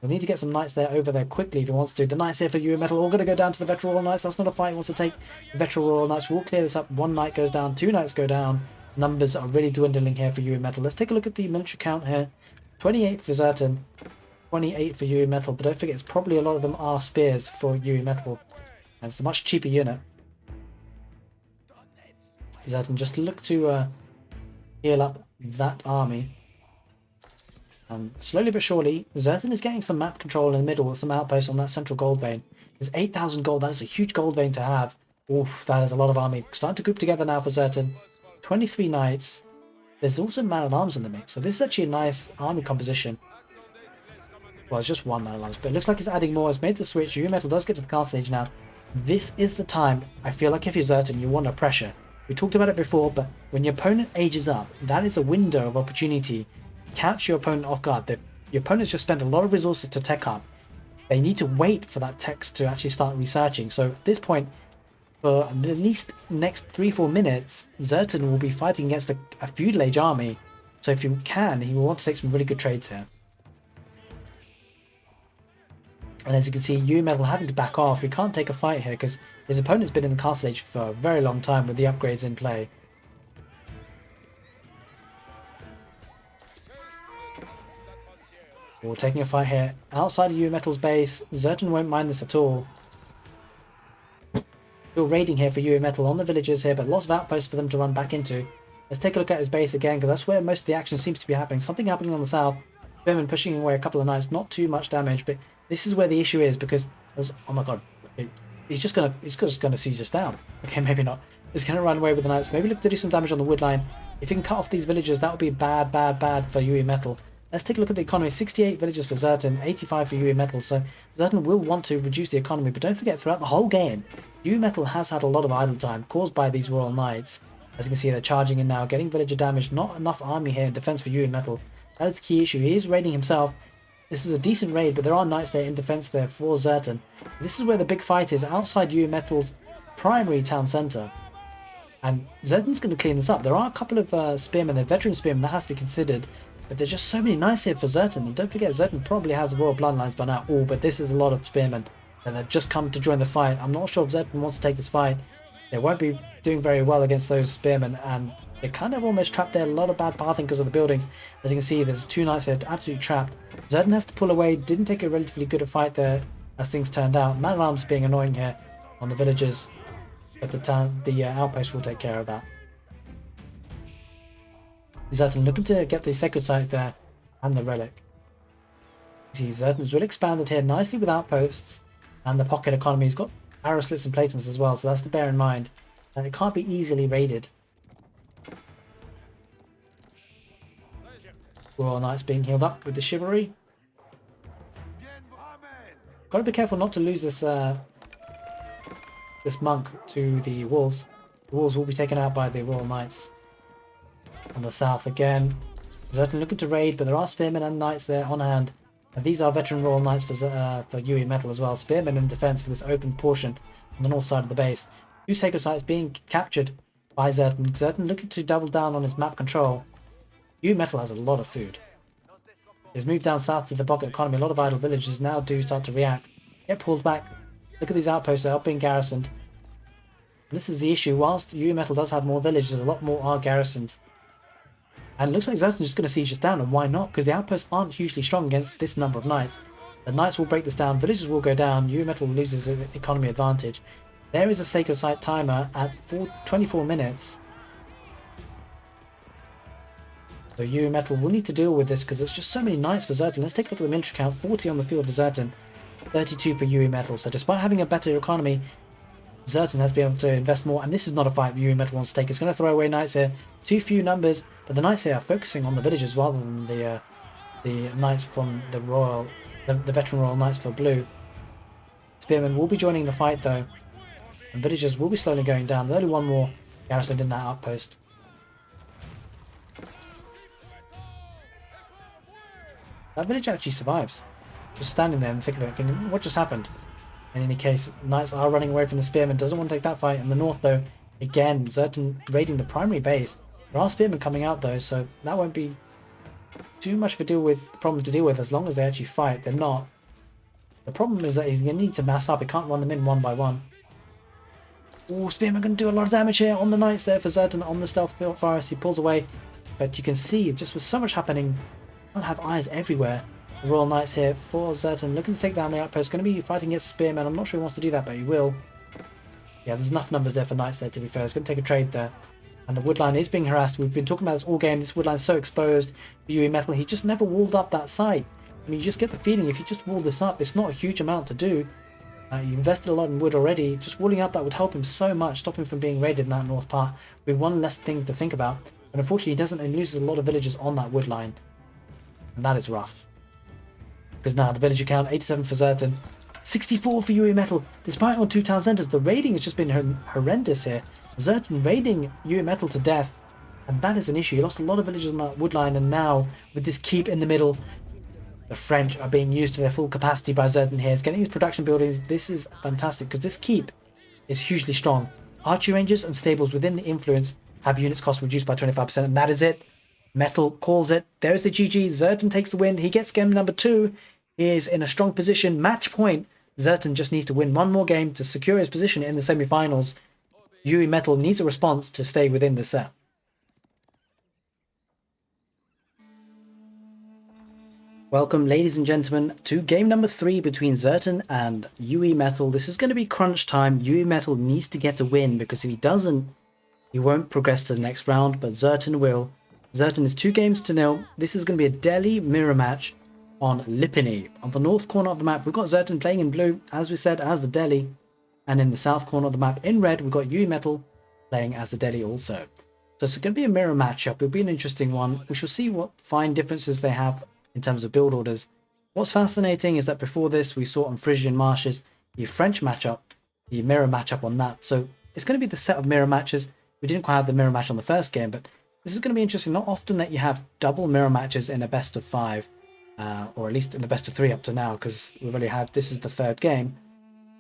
We'll need to get some knights there over there quickly if he wants to. The knights here for YUImetal all going to go down to the Veteran Royal Knights. That's not a fight he wants to take. The Veteran Royal Knights will clear this up. 1 knight goes down, 2 knights go down. Numbers are really dwindling here for YUImetal. Let's take a look at the military count here. 28 for Zerton, 28 for YUImetal. But don't forget, it's probably a lot of them are spears for YUImetal. And it's a much cheaper unit. Zerton just look to heal up that army. And slowly but surely, Zerton is getting some map control in the middle with some outposts on that central gold vein. There's 8,000 gold. That is a huge gold vein to have. Oof, that is a lot of army. Starting to group together now for Zerton. 23 knights. There's also man-at-arms in the mix. So this is actually a nice army composition. Well, it's just 1 man-at-arms, but it looks like it's adding more. It's made the switch. YUImetal does get to the castle stage now. This is the time, I feel like if you're Zerton, you want to pressure. We talked about it before, but when your opponent ages up, that is a window of opportunity. Catch your opponent off guard. Your opponent's just spent a lot of resources to tech up. They need to wait for that text to actually start researching. So at this point, for at least next 3-4 minutes, Zerton will be fighting against a feudal age army. So if you can, he will want to take some really good trades here. And as you can see, YUImetal having to back off. He can't take a fight here because his opponent's been in the castle age for a very long time with the upgrades in play. We're taking a fight here outside of YUImetal's base. Zerton won't mind this at all. Still raiding here for YUImetal on the villagers here, but lots of outposts for them to run back into. Let's take a look at his base again, because that's where most of the action seems to be happening. Something happening on the south. Spearman pushing away a couple of knights, not too much damage, but this is where the issue is, because oh my god, he's just gonna siege us down. Okay, maybe not. He's gonna run away with the knights. Maybe look to do some damage on the wood line. If he can cut off these villagers, that would be bad for YUImetal. Let's take a look at the economy. 68 villages for Zerton, 85 for YUImetal. So Zerton will want to reduce the economy, but don't forget, throughout the whole game, YUImetal has had a lot of idle time caused by these Royal Knights. As you can see, they're charging in now, getting villager damage. Not enough army here in defense for YUImetal. That is the key issue. He is raiding himself. This is a decent raid, but there are knights there in defense there for Zerton. This is where the big fight is, outside YUImetal's primary town centre. And Zerton's going to clean this up. There are a couple of spearmen, they're veteran spearmen, that has to be considered. But there's just so many knights here for Zerton. And don't forget, Zerton probably has the royal bloodlines by now. Oh, but this is a lot of spearmen. And they've just come to join the fight. I'm not sure if Zerton wants to take this fight. They won't be doing very well against those spearmen. And they're kind of almost trapped there. A lot of bad pathing because of the buildings. As you can see, there's 2 knights here absolutely trapped. Zerton has to pull away. Didn't take a relatively good fight there as things turned out. Man-at-arms being annoying here on the villagers. But the outpost will take care of that. Zerton looking to get the sacred site there and the relic. You see, Zerton's really expanded here nicely with outposts and the pocket economy. He's got arrow slits and plateaus as well, so that's to bear in mind. And it can't be easily raided. Royal Knights being healed up with the chivalry. Got to be careful not to lose this this monk to the wolves. The wolves will be taken out by the Royal Knights. On the south again, Zerton looking to raid, but there are spearmen and knights there on hand. And these are veteran Royal Knights for YUImetal as well. Spearmen in defense for this open portion on the north side of the base. 2 sacred sites being captured by Zerton. Zerton looking to double down on his map control. YUImetal has a lot of food. He's moved down south to the pocket economy. A lot of idle villages now do start to react. Get pulled back. Look at these outposts, they're being garrisoned. This is the issue. Whilst YUImetal does have more villages, a lot more are garrisoned. And it looks like Zerton's just going to siege this down, and why not? Because the outposts aren't hugely strong against this number of knights. The knights will break this down, villages will go down, YUImetal loses the economy advantage. There is a sacred site timer at 24 minutes. So YUImetal will need to deal with this because there's just so many knights for Zerton. Let's take a look at the military count. 40 on the field for Zerton, 32 for YUImetal. So despite having a better economy, Zerton has been able to invest more, and this is not a fight YUImetal wants to take. It's going to throw away knights here. Too few numbers, but the knights here are focusing on the villages rather than the knights from the veteran Royal Knights for blue. Spearmen will be joining the fight though, and villagers will be slowly going down. There's only one more garrisoned in that outpost. That village actually survives. Just standing there in the thick of it thinking, what just happened? In any case, knights are running away from the spearmen, doesn't want to take that fight. In the north though, again, Zerton raiding the primary base. There are spearmen coming out though, so that won't be too much of a problem to deal with as long as they actually fight. They're not. The problem is that he's going to need to mass up. He can't run them in one by one. Oh, spearmen going to do a lot of damage here on the knights there for Zerton on the stealth forest. He pulls away, but you can see just with so much happening, can't have eyes everywhere. The Royal Knights here for Zerton, looking to take down the outpost. Going to be fighting against spearmen. I'm not sure he wants to do that, but he will. Yeah, there's enough numbers there for knights there, to be fair. He's going to take a trade there. And the woodline is being harassed. We've been talking about this all game. This woodline is so exposed. YUImetal, he just never walled up that side. I mean, you just get the feeling if you just wall this up, it's not a huge amount to do. You invested a lot in wood already. Just walling up that would help him so much, stop him from being raided in that north part with one less thing to think about. But unfortunately, he doesn't, and loses a lot of villagers on that wood line. And that is rough. Because now the villager count, 87 for Zerton, 64 for YUImetal. Despite on 2 town centres, the raiding has just been horrendous here. Zerton raiding YUImetal to death. And that is an issue. He lost a lot of villagers on that wood line, and now with this keep in the middle, the French are being used to their full capacity by Zerton here. It's getting these production buildings. This is fantastic because this keep is hugely strong. Archery ranges and stables within the influence have units cost reduced by 25%, and that is it. Metal calls it. There's the GG. Zerton takes the win. He gets game number 2. He is in a strong position. Match point. Zerton just needs to win one more game to secure his position in the semi-finals. YUImetal needs a response to stay within the set. Welcome, ladies and gentlemen, to game number 3 between Zerton and YUImetal. This is going to be crunch time. YUImetal needs to get a win because if he doesn't, he won't progress to the next round, but Zerton will. Zerton is 2-0. This is going to be a Delhi mirror match on Lipiny. On the north corner of the map, we've got Zerton playing in blue, as we said, as the Delhi. And in the south corner of the map, in red, we've got YUImetal playing as the Delhi also. So it's going to be a mirror matchup. It'll be an interesting one. We shall see what fine differences they have in terms of build orders. What's fascinating is that before this, we saw on Frisian Marshes the French matchup, the mirror matchup on that. So it's going to be the set of mirror matches. We didn't quite have the mirror match on the first game, but this is going to be interesting. Not often that you have double mirror matches in a best of 5, or at least in the best of 3 up to now, because we've already had, this is the 3rd game.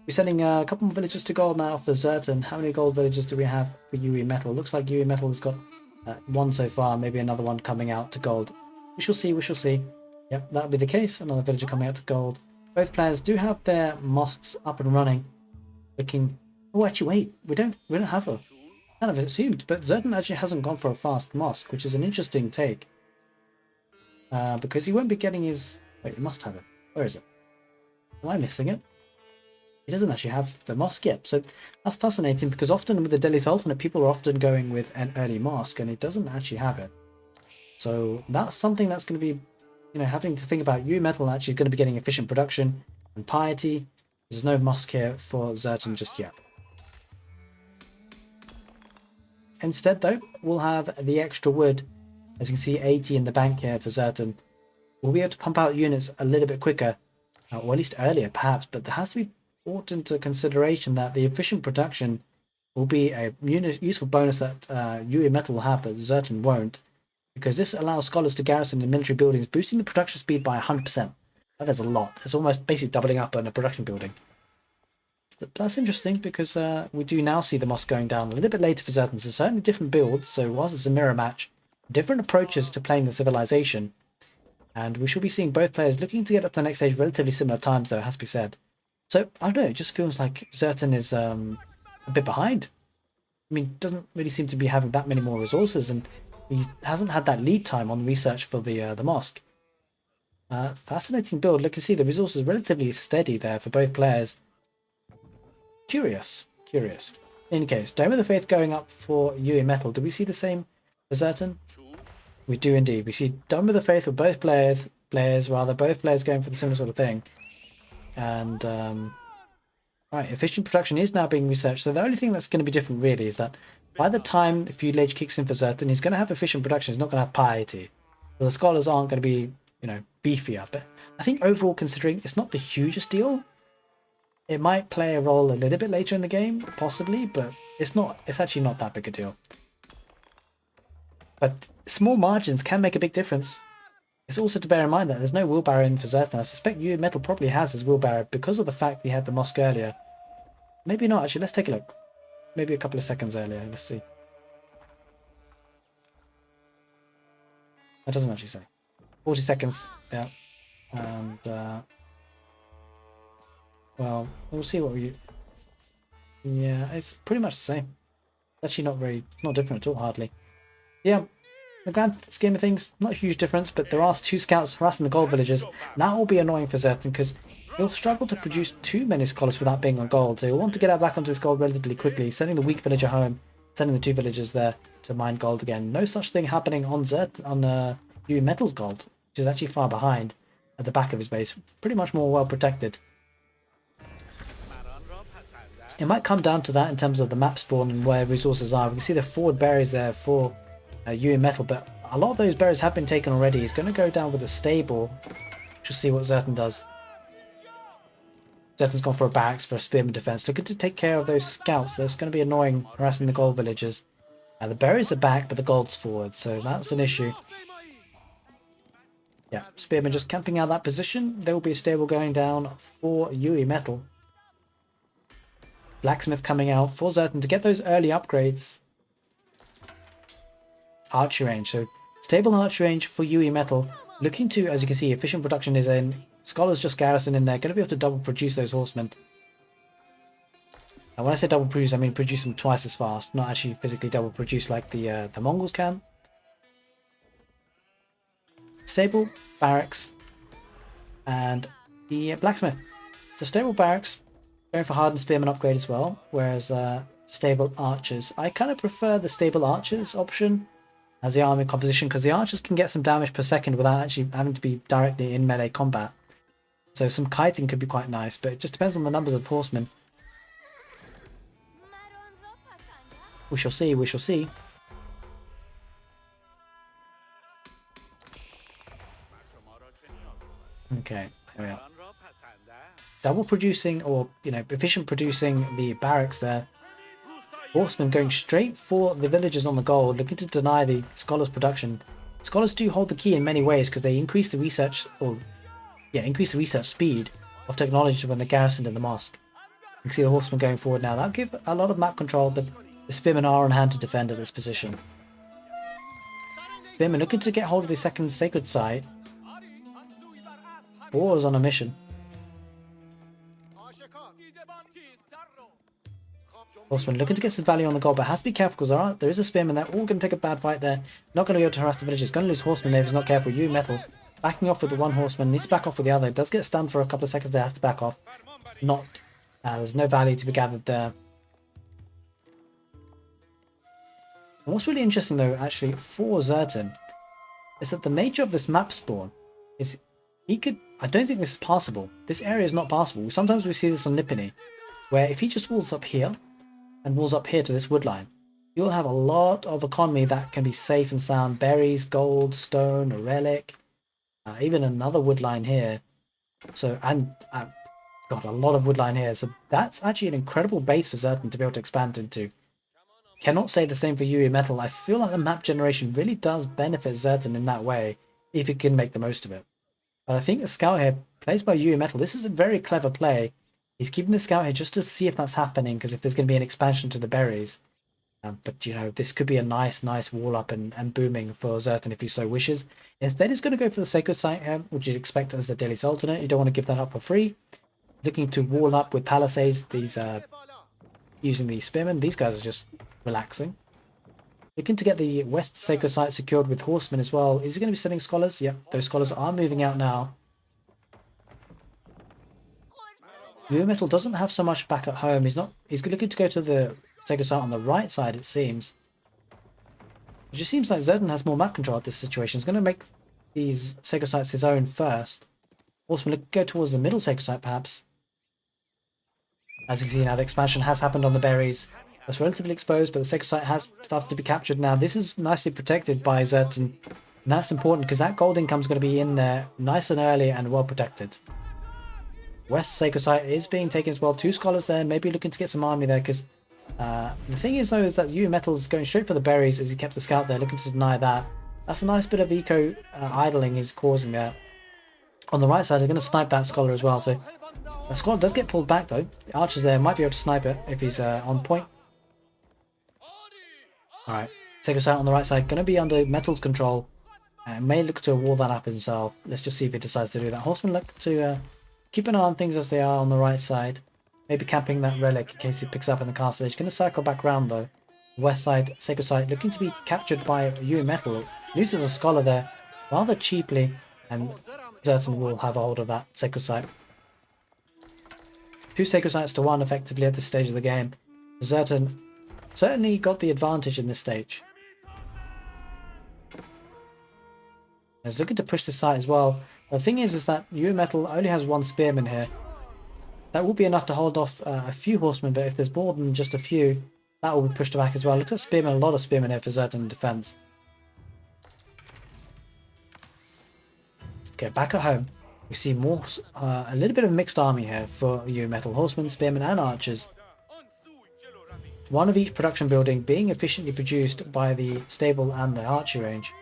We're sending a couple more villagers to gold now for Zerton. How many gold villagers do we have for YUImetal? Looks like YUImetal has got 1 so far, maybe another one coming out to gold. We shall see, we shall see. Yep, that'll be the case. Another villager coming out to gold. Both players do have their mosques up and running. Looking... Oh, actually, wait. We don't have a... Kind of assumed, but Zerton actually hasn't gone for a fast mosque, which is an interesting take. Because he won't be getting his... Wait, he must have it. Where is it? Am I missing it? He doesn't actually have the mosque yet. So that's fascinating because often with the Delhi's alternate, people are often going with an early mosque and he doesn't actually have it. So that's something that's going to be, you know, having to think about. YUImetal actually going to be getting efficient production and piety. There's no mosque here for Zerton just yet. Instead, though, we'll have the extra wood. As you can see, 80 in the bank here for Zerton. We'll be able to pump out units a little bit quicker, or at least earlier, perhaps. But there has to be brought into consideration that the efficient production will be a useful bonus that YUImetal will have, but Zerton won't. Because this allows scholars to garrison in military buildings, boosting the production speed by 100%. That is a lot. It's almost basically doubling up on a production building. That's interesting because we do now see the mosque going down a little bit later for Zerton. So certainly different builds. So whilst it's a mirror match, different approaches to playing the civilization. And we should be seeing both players looking to get up to the next stage relatively similar times, though, it has to be said. So, I don't know, it just feels like Zerton is a bit behind. I mean, doesn't really seem to be having that many more resources, and he hasn't had that lead time on research for the mosque. Fascinating build. Look, you see the resources relatively steady there for both players. Curious. In any case, Dome of the Faith going up for YUImetal. Do we see the same for Zerton? We do indeed. We see Dome of the Faith for both players both players going for the similar sort of thing. And right, efficient production is now being researched. So the only thing that's going to be different really is that by the time the feudal age kicks in for Zerton, he's going to have efficient production. He's not going to have piety. So the scholars aren't going to be, you know, beefier. But I think overall, considering it's not the hugest deal, It might play a role a little bit later in the game, possibly, but it's actually not that big a deal. But small margins can make a big difference. It's also to bear in mind that there's no wheelbarrow in for Zerton. I suspect YUImetal probably has his wheelbarrow because of the fact he had the mosque earlier. Maybe not, actually. Let's take a look. Maybe a couple of seconds earlier. Let's see. That doesn't actually say. 40 seconds. Yeah. And, well, we'll see what we... Yeah, it's pretty much the same. Actually not different at all, hardly. Yeah, the grand scheme of things, not a huge difference, but there are 2 scouts harassing the gold villagers. That will be annoying for Zerton because he'll struggle to produce too many scholars without being on gold. So he'll want to get back onto this gold relatively quickly, sending the weak villager home, sending the 2 villagers there to mine gold again. No such thing happening on YUImetal's gold, which is actually far behind at the back of his base, pretty much more well protected. It might come down to that in terms of the map spawn and where resources are. We can see the forward berries there for YUImetal, but a lot of those berries have been taken already. He's going to go down with a stable. We'll see what Zerton does. Zerton's gone for a barracks for a spearman defense, looking to take care of those scouts. That's going to be annoying, harassing the gold villagers. The berries are back, but the gold's forward, so that's an issue. Yeah, spearman just camping out that position. There will be a stable going down for YUImetal. Blacksmith coming out for Zerton to get those early upgrades. Archer range, so stable archer range for YUImetal. Looking to, as you can see, efficient production is in. Scholars just garrison in there, going to be able to double produce those horsemen. And when I say double produce, I mean produce them twice as fast, not actually physically double produce like the Mongols can. Stable, barracks, and the blacksmith. So stable barracks, going for hardened spearman upgrade as well, whereas stable archers. I kind of prefer the stable archers option as the army composition because the archers can get some damage per second without actually having to be directly in melee combat. So some kiting could be quite nice, but it just depends on the numbers of horsemen. We shall see, we shall see. Okay, here we are. Double producing, or, efficient producing the barracks there. Horsemen going straight for the villagers on the gold, looking to deny the scholars' production. Scholars do hold the key in many ways because they increase the research, increase the research speed of technology when they're garrisoned in the mosque. You can see the horsemen going forward now. That'll give a lot of map control, but the spearmen are on hand to defend at this position. Spearmen looking to get hold of the second sacred site. War is on a mission. Horseman looking to get some value on the gold, but has to be careful because there is a spearman there. All going to take a bad fight there. Not going to be able to harass the villagers. Going to lose horseman there if he's not careful. YUImetal backing off with the one horseman. Needs to back off with the other. Does get stunned for a couple of seconds there. Has to back off. There's no value to be gathered there. And what's really interesting though, actually, for Zerton, is that the nature of this map spawn is I don't think this is passable. This area is not passable. Sometimes we see this on Nippini, where if he just walls up here and walls up here to this wood line, you'll have a lot of economy that can be safe and sound. Berries, gold, stone, a relic, even another wood line here. So, and got a lot of wood line here. So that's actually an incredible base for Zerton to be able to expand into. Cannot say the same for YUImetal. I feel like the map generation really does benefit Zerton in that way, if it can make the most of it. But I think the scout here, plays by YUImetal, this is a very clever play. He's keeping the scout here just to see if that's happening, because if there's going to be an expansion to the berries. But, this could be a nice wall up and booming for Zerton if he so wishes. Instead, he's going to go for the sacred site here, which you'd expect as the daily sultanate. You don't want to give that up for free. Looking to wall up with palisades, these using the spearmen. These guys are just relaxing. Looking to get the west sacred site secured with horsemen as well. Is he going to be sending scholars? Yep, those scholars are moving out now. YUImetal doesn't have so much back at home. He's looking to go to the sacred site on the right side, it seems. It just seems like Zerton has more map control at this situation. He's going to make these sacred sites his own first. Horsemen look to go towards the middle sacred site, perhaps. As you can see now, the expansion has happened on the berries. That's relatively exposed, but the sacred site has started to be captured now. This is nicely protected by Zerton. And that's important because that gold income is going to be in there nice and early and well protected. West sacred site is being taken as well. 2 scholars there, maybe looking to get some army there, because the thing is though is that YUImetal is going straight for the berries as he kept the scout there, looking to deny that. That's a nice bit of eco idling he's causing there. On the right side, they're going to snipe that scholar as well, so the scholar does get pulled back though. The archers there might be able to snipe it if he's on point. Alright, sacred site on the right side, going to be under Metal's control. May look to wall that up himself. Let's just see if he decides to do that. Horsemen look to keep an eye on things as they are on the right side. Maybe camping that relic in case he picks up in the castle. He's going to circle back around though. West side, sacred site, looking to be captured by YUImetal. Loses a scholar there rather cheaply, and Zerton will have a hold of that sacred site. 2 sacred sites to 1 effectively at this stage of the game. Zerton certainly got the advantage in this stage. He's looking to push this site as well. The thing is that YUImetal only has 1 spearman here. That will be enough to hold off a few horsemen, but if there's more than just a few, that will be pushed back as well. Looks at spearmen, a lot of spearmen here for Zerton in defense. Okay, back at home, we see more, a little bit of a mixed army here for YUImetal. Horsemen, spearmen and archers. 1 of each production building being efficiently produced by the stable and the archery range.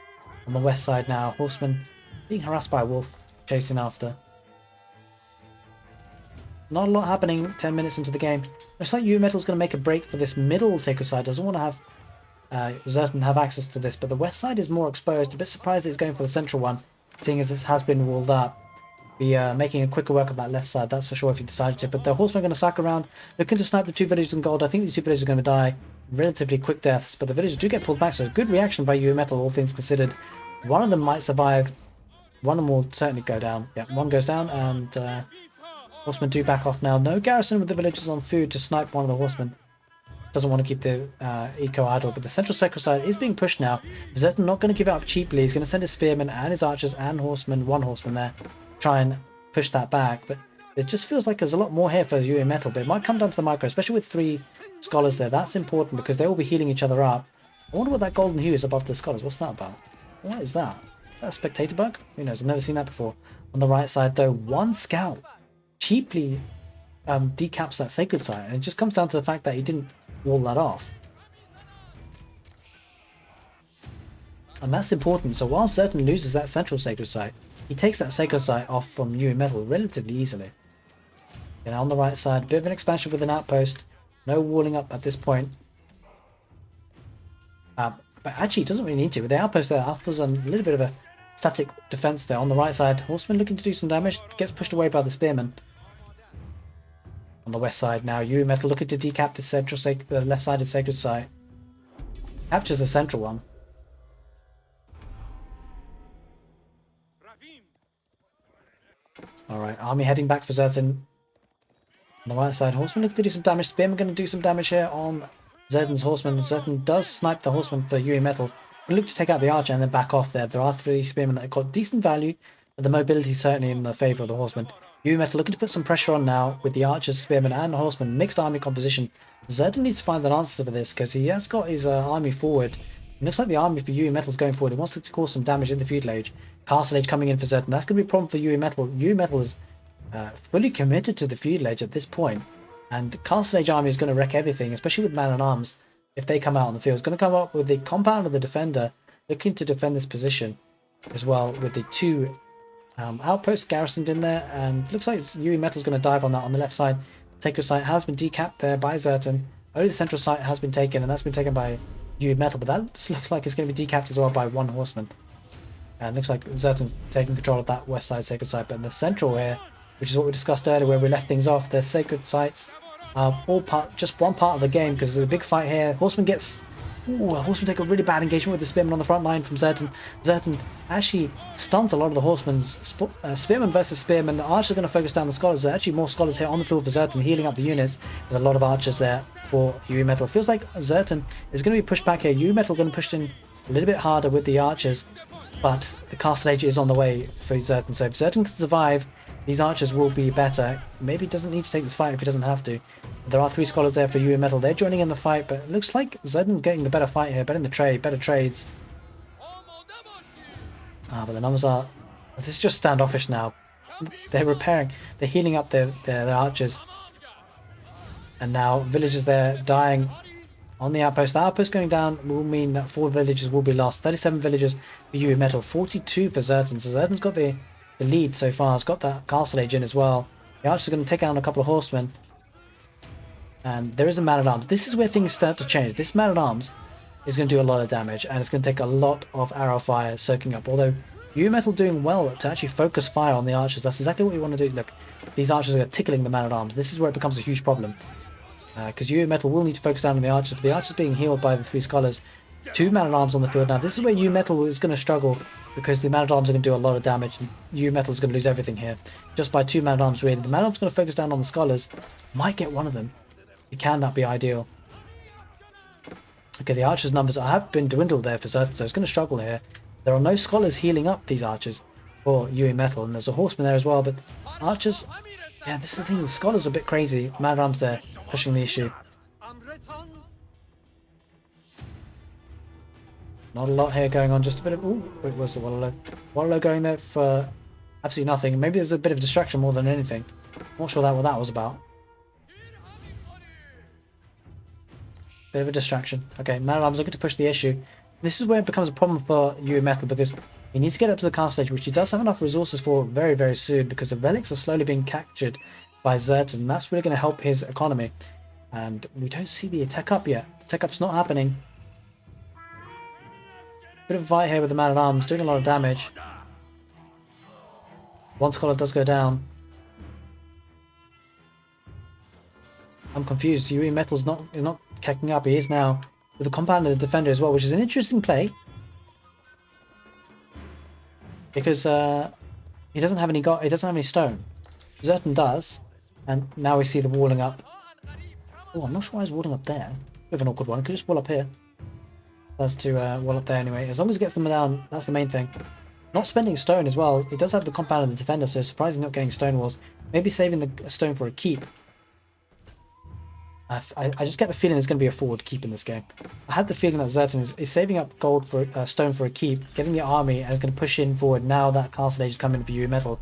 On the west side now, horsemen being harassed by a wolf, chasing after. Not a lot happening 10 minutes into the game. Looks like YUImetal's going to make a break for this middle sacred side. Doesn't want to have Zerton have access to this, but the west side is more exposed. A bit surprised that he's going for the central one, seeing as this has been walled up. Be making a quicker work of that left side, that's for sure if he decided to. But the horsemen are going to cycle around, looking to snipe the 2 villagers in gold. I think these 2 villagers are going to die relatively quick deaths, but the villagers do get pulled back, so good reaction by YUImetal, all things considered. 1 of them might survive, 1 of them will certainly go down. Yeah, 1 goes down, and horsemen do back off now. No garrison with the villagers on food to snipe 1 of the horsemen. Doesn't want to keep the eco idle, but the central sacred side is being pushed now. Zerton not going to give it up cheaply. He's going to send his spearmen and his archers and horsemen, 1 horseman there, try and push that back. But it just feels like there's a lot more here for YUImetal, but it might come down to the micro, especially with 3 scholars there. That's important because they will be healing each other up. I wonder what that golden hue is above the scholars. What's that about? What is that? Is that a spectator bug? Who knows? I've never seen that before. On the right side though, 1 scout cheaply decaps that sacred site, and it just comes down to the fact that he didn't wall that off. And that's important. So while Zerton loses that central sacred site, he takes that sacred site off from YUImetal relatively easily. And on the right side, a bit of an expansion with an outpost. No walling up at this point. But actually, it doesn't really need to. With the outpost there, offers a little bit of a static defense there. On the right side, horseman looking to do some damage. Gets pushed away by the spearman. On the west side now, YUImetal looking to decap the central left-sided sacred site. Captures the central one. Alright, army heading back for Zerton. On the right side, horseman looking to do some damage. Spearman going to do some damage here on Zerton's horseman. Zerton does snipe the horseman for YUImetal. We look to take out the archer and then back off there. There are 3 spearmen that have got decent value, but the mobility is certainly in the favour of the horseman. YUImetal looking to put some pressure on now with the archers, spearmen and horsemen. Mixed army composition. Zerton needs to find an answer for this because he has got his army forward. It looks like the army for YUImetal is going forward. He wants to cause some damage in the feudal age. Castle age coming in for Zerton. That's going to be a problem for YUImetal. YUImetal is fully committed to the feudal age at this point. And Castle Age army is going to wreck everything, especially with man-at-arms. If they come out on the field, it's going to come up with the compound of the defender looking to defend this position as well, with the 2 outposts garrisoned in there. And looks like YUImetal is going to dive on that on the left side. Sacred site has been decapped there by Zerton. Only the central site has been taken, and that's been taken by YUImetal, but that looks like it's going to be decapped as well by 1 horseman. And looks like Zerton's taking control of that west side sacred site, but in the central here, which is what we discussed earlier where we left things off, the sacred sites are all just one part of the game because there's a big fight here. Horseman gets... Ooh, Horseman take a really bad engagement with the spearman on the front line from Zerton. Zerton actually stuns a lot of the horsemen's spearman versus spearman. The archers are going to focus down the scholars. There are actually more scholars here on the field for Zerton, healing up the units, with a lot of archers there for YUImetal. Feels like Zerton is going to be pushed back here. YUImetal going to push in a little bit harder with the archers, but the Castle Age is on the way for Zerton. So if Zerton can survive, these archers will be better. Maybe he doesn't need to take this fight if he doesn't have to. There are 3 scholars there for YUImetal. They're joining in the fight, but it looks like Zerton getting the better fight here, better in the trade, better trades. But the numbers are... This is just standoffish now. they're repairing, they're healing up their archers. And now villagers there dying on the outpost. The outpost going down will mean that 4 villages will be lost. 37 villagers for YUImetal, 42 for Zerton. So Zerton's got the lead so far. It's got that castle age in as well. The archers are going to take out a couple of horsemen. And there is a man-at-arms. This is where things start to change. This man-at-arms is going to do a lot of damage, and it's going to take a lot of arrow fire soaking up. Although YUImetal doing well to actually focus fire on the archers. That's exactly what you want to do. Look, these archers are tickling the man-at-arms. This is where it becomes a huge problem. Because YUImetal will need to focus down on the archers, but the archers being healed by the 3 scholars. 2 man-at-arms on the field now. This is where YUImetal is going to struggle, because the man-at-arms are going to do a lot of damage, and YUImetal is going to lose everything here. Just by 2 man-at-arms really. The man-at-arms are going to focus down on the scholars. Might get one of them. Can that be ideal? Okay, the archers' numbers have been dwindled there for Zerton, so it's going to struggle here. There are no scholars healing up these archers for YUImetal, and there's a horseman there as well, but archers... Yeah, this is the thing, the scholars are a bit crazy. Man-at-arms there, pushing the issue. Not a lot here going on, just a bit of... Ooh, wait, where's the Wololo? Wololo going there for absolutely nothing. Maybe there's a bit of distraction more than anything. Not sure what that was about. Bit of a distraction. Okay, man-at-arms looking to push the issue. This is where it becomes a problem for YUImetal, because he needs to get up to the castle edge, which he does have enough resources for very, very soon, because the relics are slowly being captured by Zerton, and that's really going to help his economy. And we don't see the attack up yet. Attack up's not happening. Bit of a fight here with the man-at-arms, doing a lot of damage. 1 scholar does go down. I'm confused. YUImetal's not catching up. He is now with the compound of the defender as well, which is an interesting play. Because he doesn't have any stone. Zerton does, and now we see the walling up. Oh, I'm not sure why he's walling up there. Bit of an awkward one. Could just wall up here. That's to wall up there anyway. As long as he gets them down, that's the main thing. Not spending stone as well. He does have the compound of the defender, so surprisingly not getting stone walls. Maybe saving the stone for a keep. I just get the feeling there's going to be a forward keep in this game. I had the feeling that Zerton is saving up gold for stone for a keep, getting the army, and is going to push in forward now that castle age is coming for YUImetal.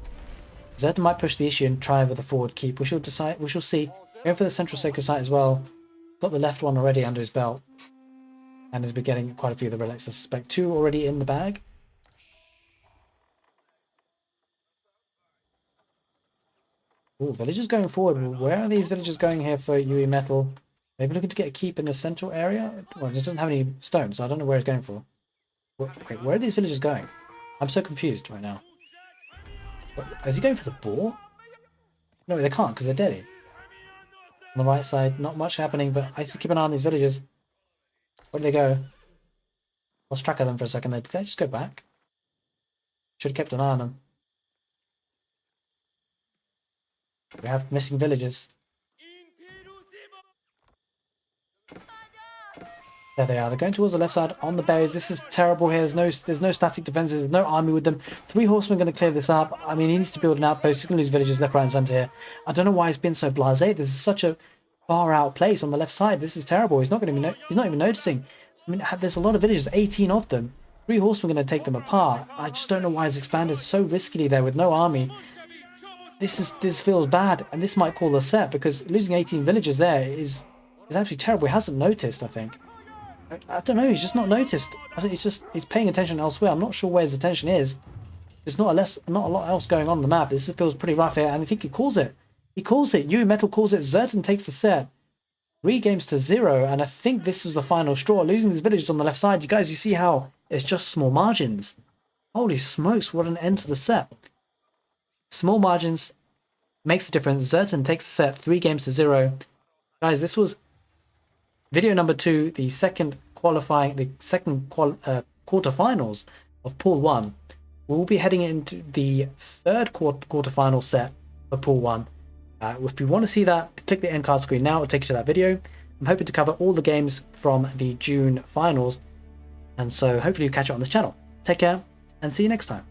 Zerton might push the issue and try with a forward keep. We shall decide. We shall see. Going for the central sacred site as well. Got the left one already under his belt, and has been getting quite a few of the relics. I suspect 2 already in the bag. Ooh, villagers going forward. Where are these villagers going here for YUImetal? Maybe looking to get a keep in the central area? Well, it doesn't have any stones, so I don't know where it's going for. Wait, where are these villagers going? I'm so confused right now. Is he going for the boar? No, they can't because they're dead. On the right side, not much happening, but I just keep an eye on these villagers. Where did they go? Lost track of them for a second there. Did they just go back? Should have kept an eye on them. We have missing villagers. There they are. They're going towards the left side on the berries. This is terrible here. There's no static defenses. There's no army with them. 3 horsemen are going to clear this up. I mean, he needs to build an outpost. He's going to lose villagers left, right, and centre here. I don't know why he's been so blasé. This is such a far out place on the left side. This is terrible. He's not even noticing. I mean, there's a lot of villagers. 18 of them. 3 horsemen are going to take them apart. I just don't know why he's expanded so riskily there with no army. This feels bad, and this might call a set, because losing 18 villagers there is absolutely terrible. He hasn't noticed, I think. I don't know, he's just not noticed. He's paying attention elsewhere. I'm not sure where his attention is. There's not a lot else going on the map. This feels pretty rough here, and I think he calls it. He calls it. YUImetal calls it. Zerton takes the set. 3 games to 0, and I think this is the final straw. Losing these villagers on the left side. You guys, you see how it's just small margins. Holy smokes, what an end to the set. Small margins makes the difference. Zerton takes the set 3 games to 0. Guys, this was video number 2, the second quarterfinals of Pool 1. We'll be heading into the 3rd quarterfinal set for Pool 1. If you want to see that, click the end card screen now. It'll take you to that video. I'm hoping to cover all the games from the June finals, and so hopefully you catch it on this channel. Take care, and see you next time.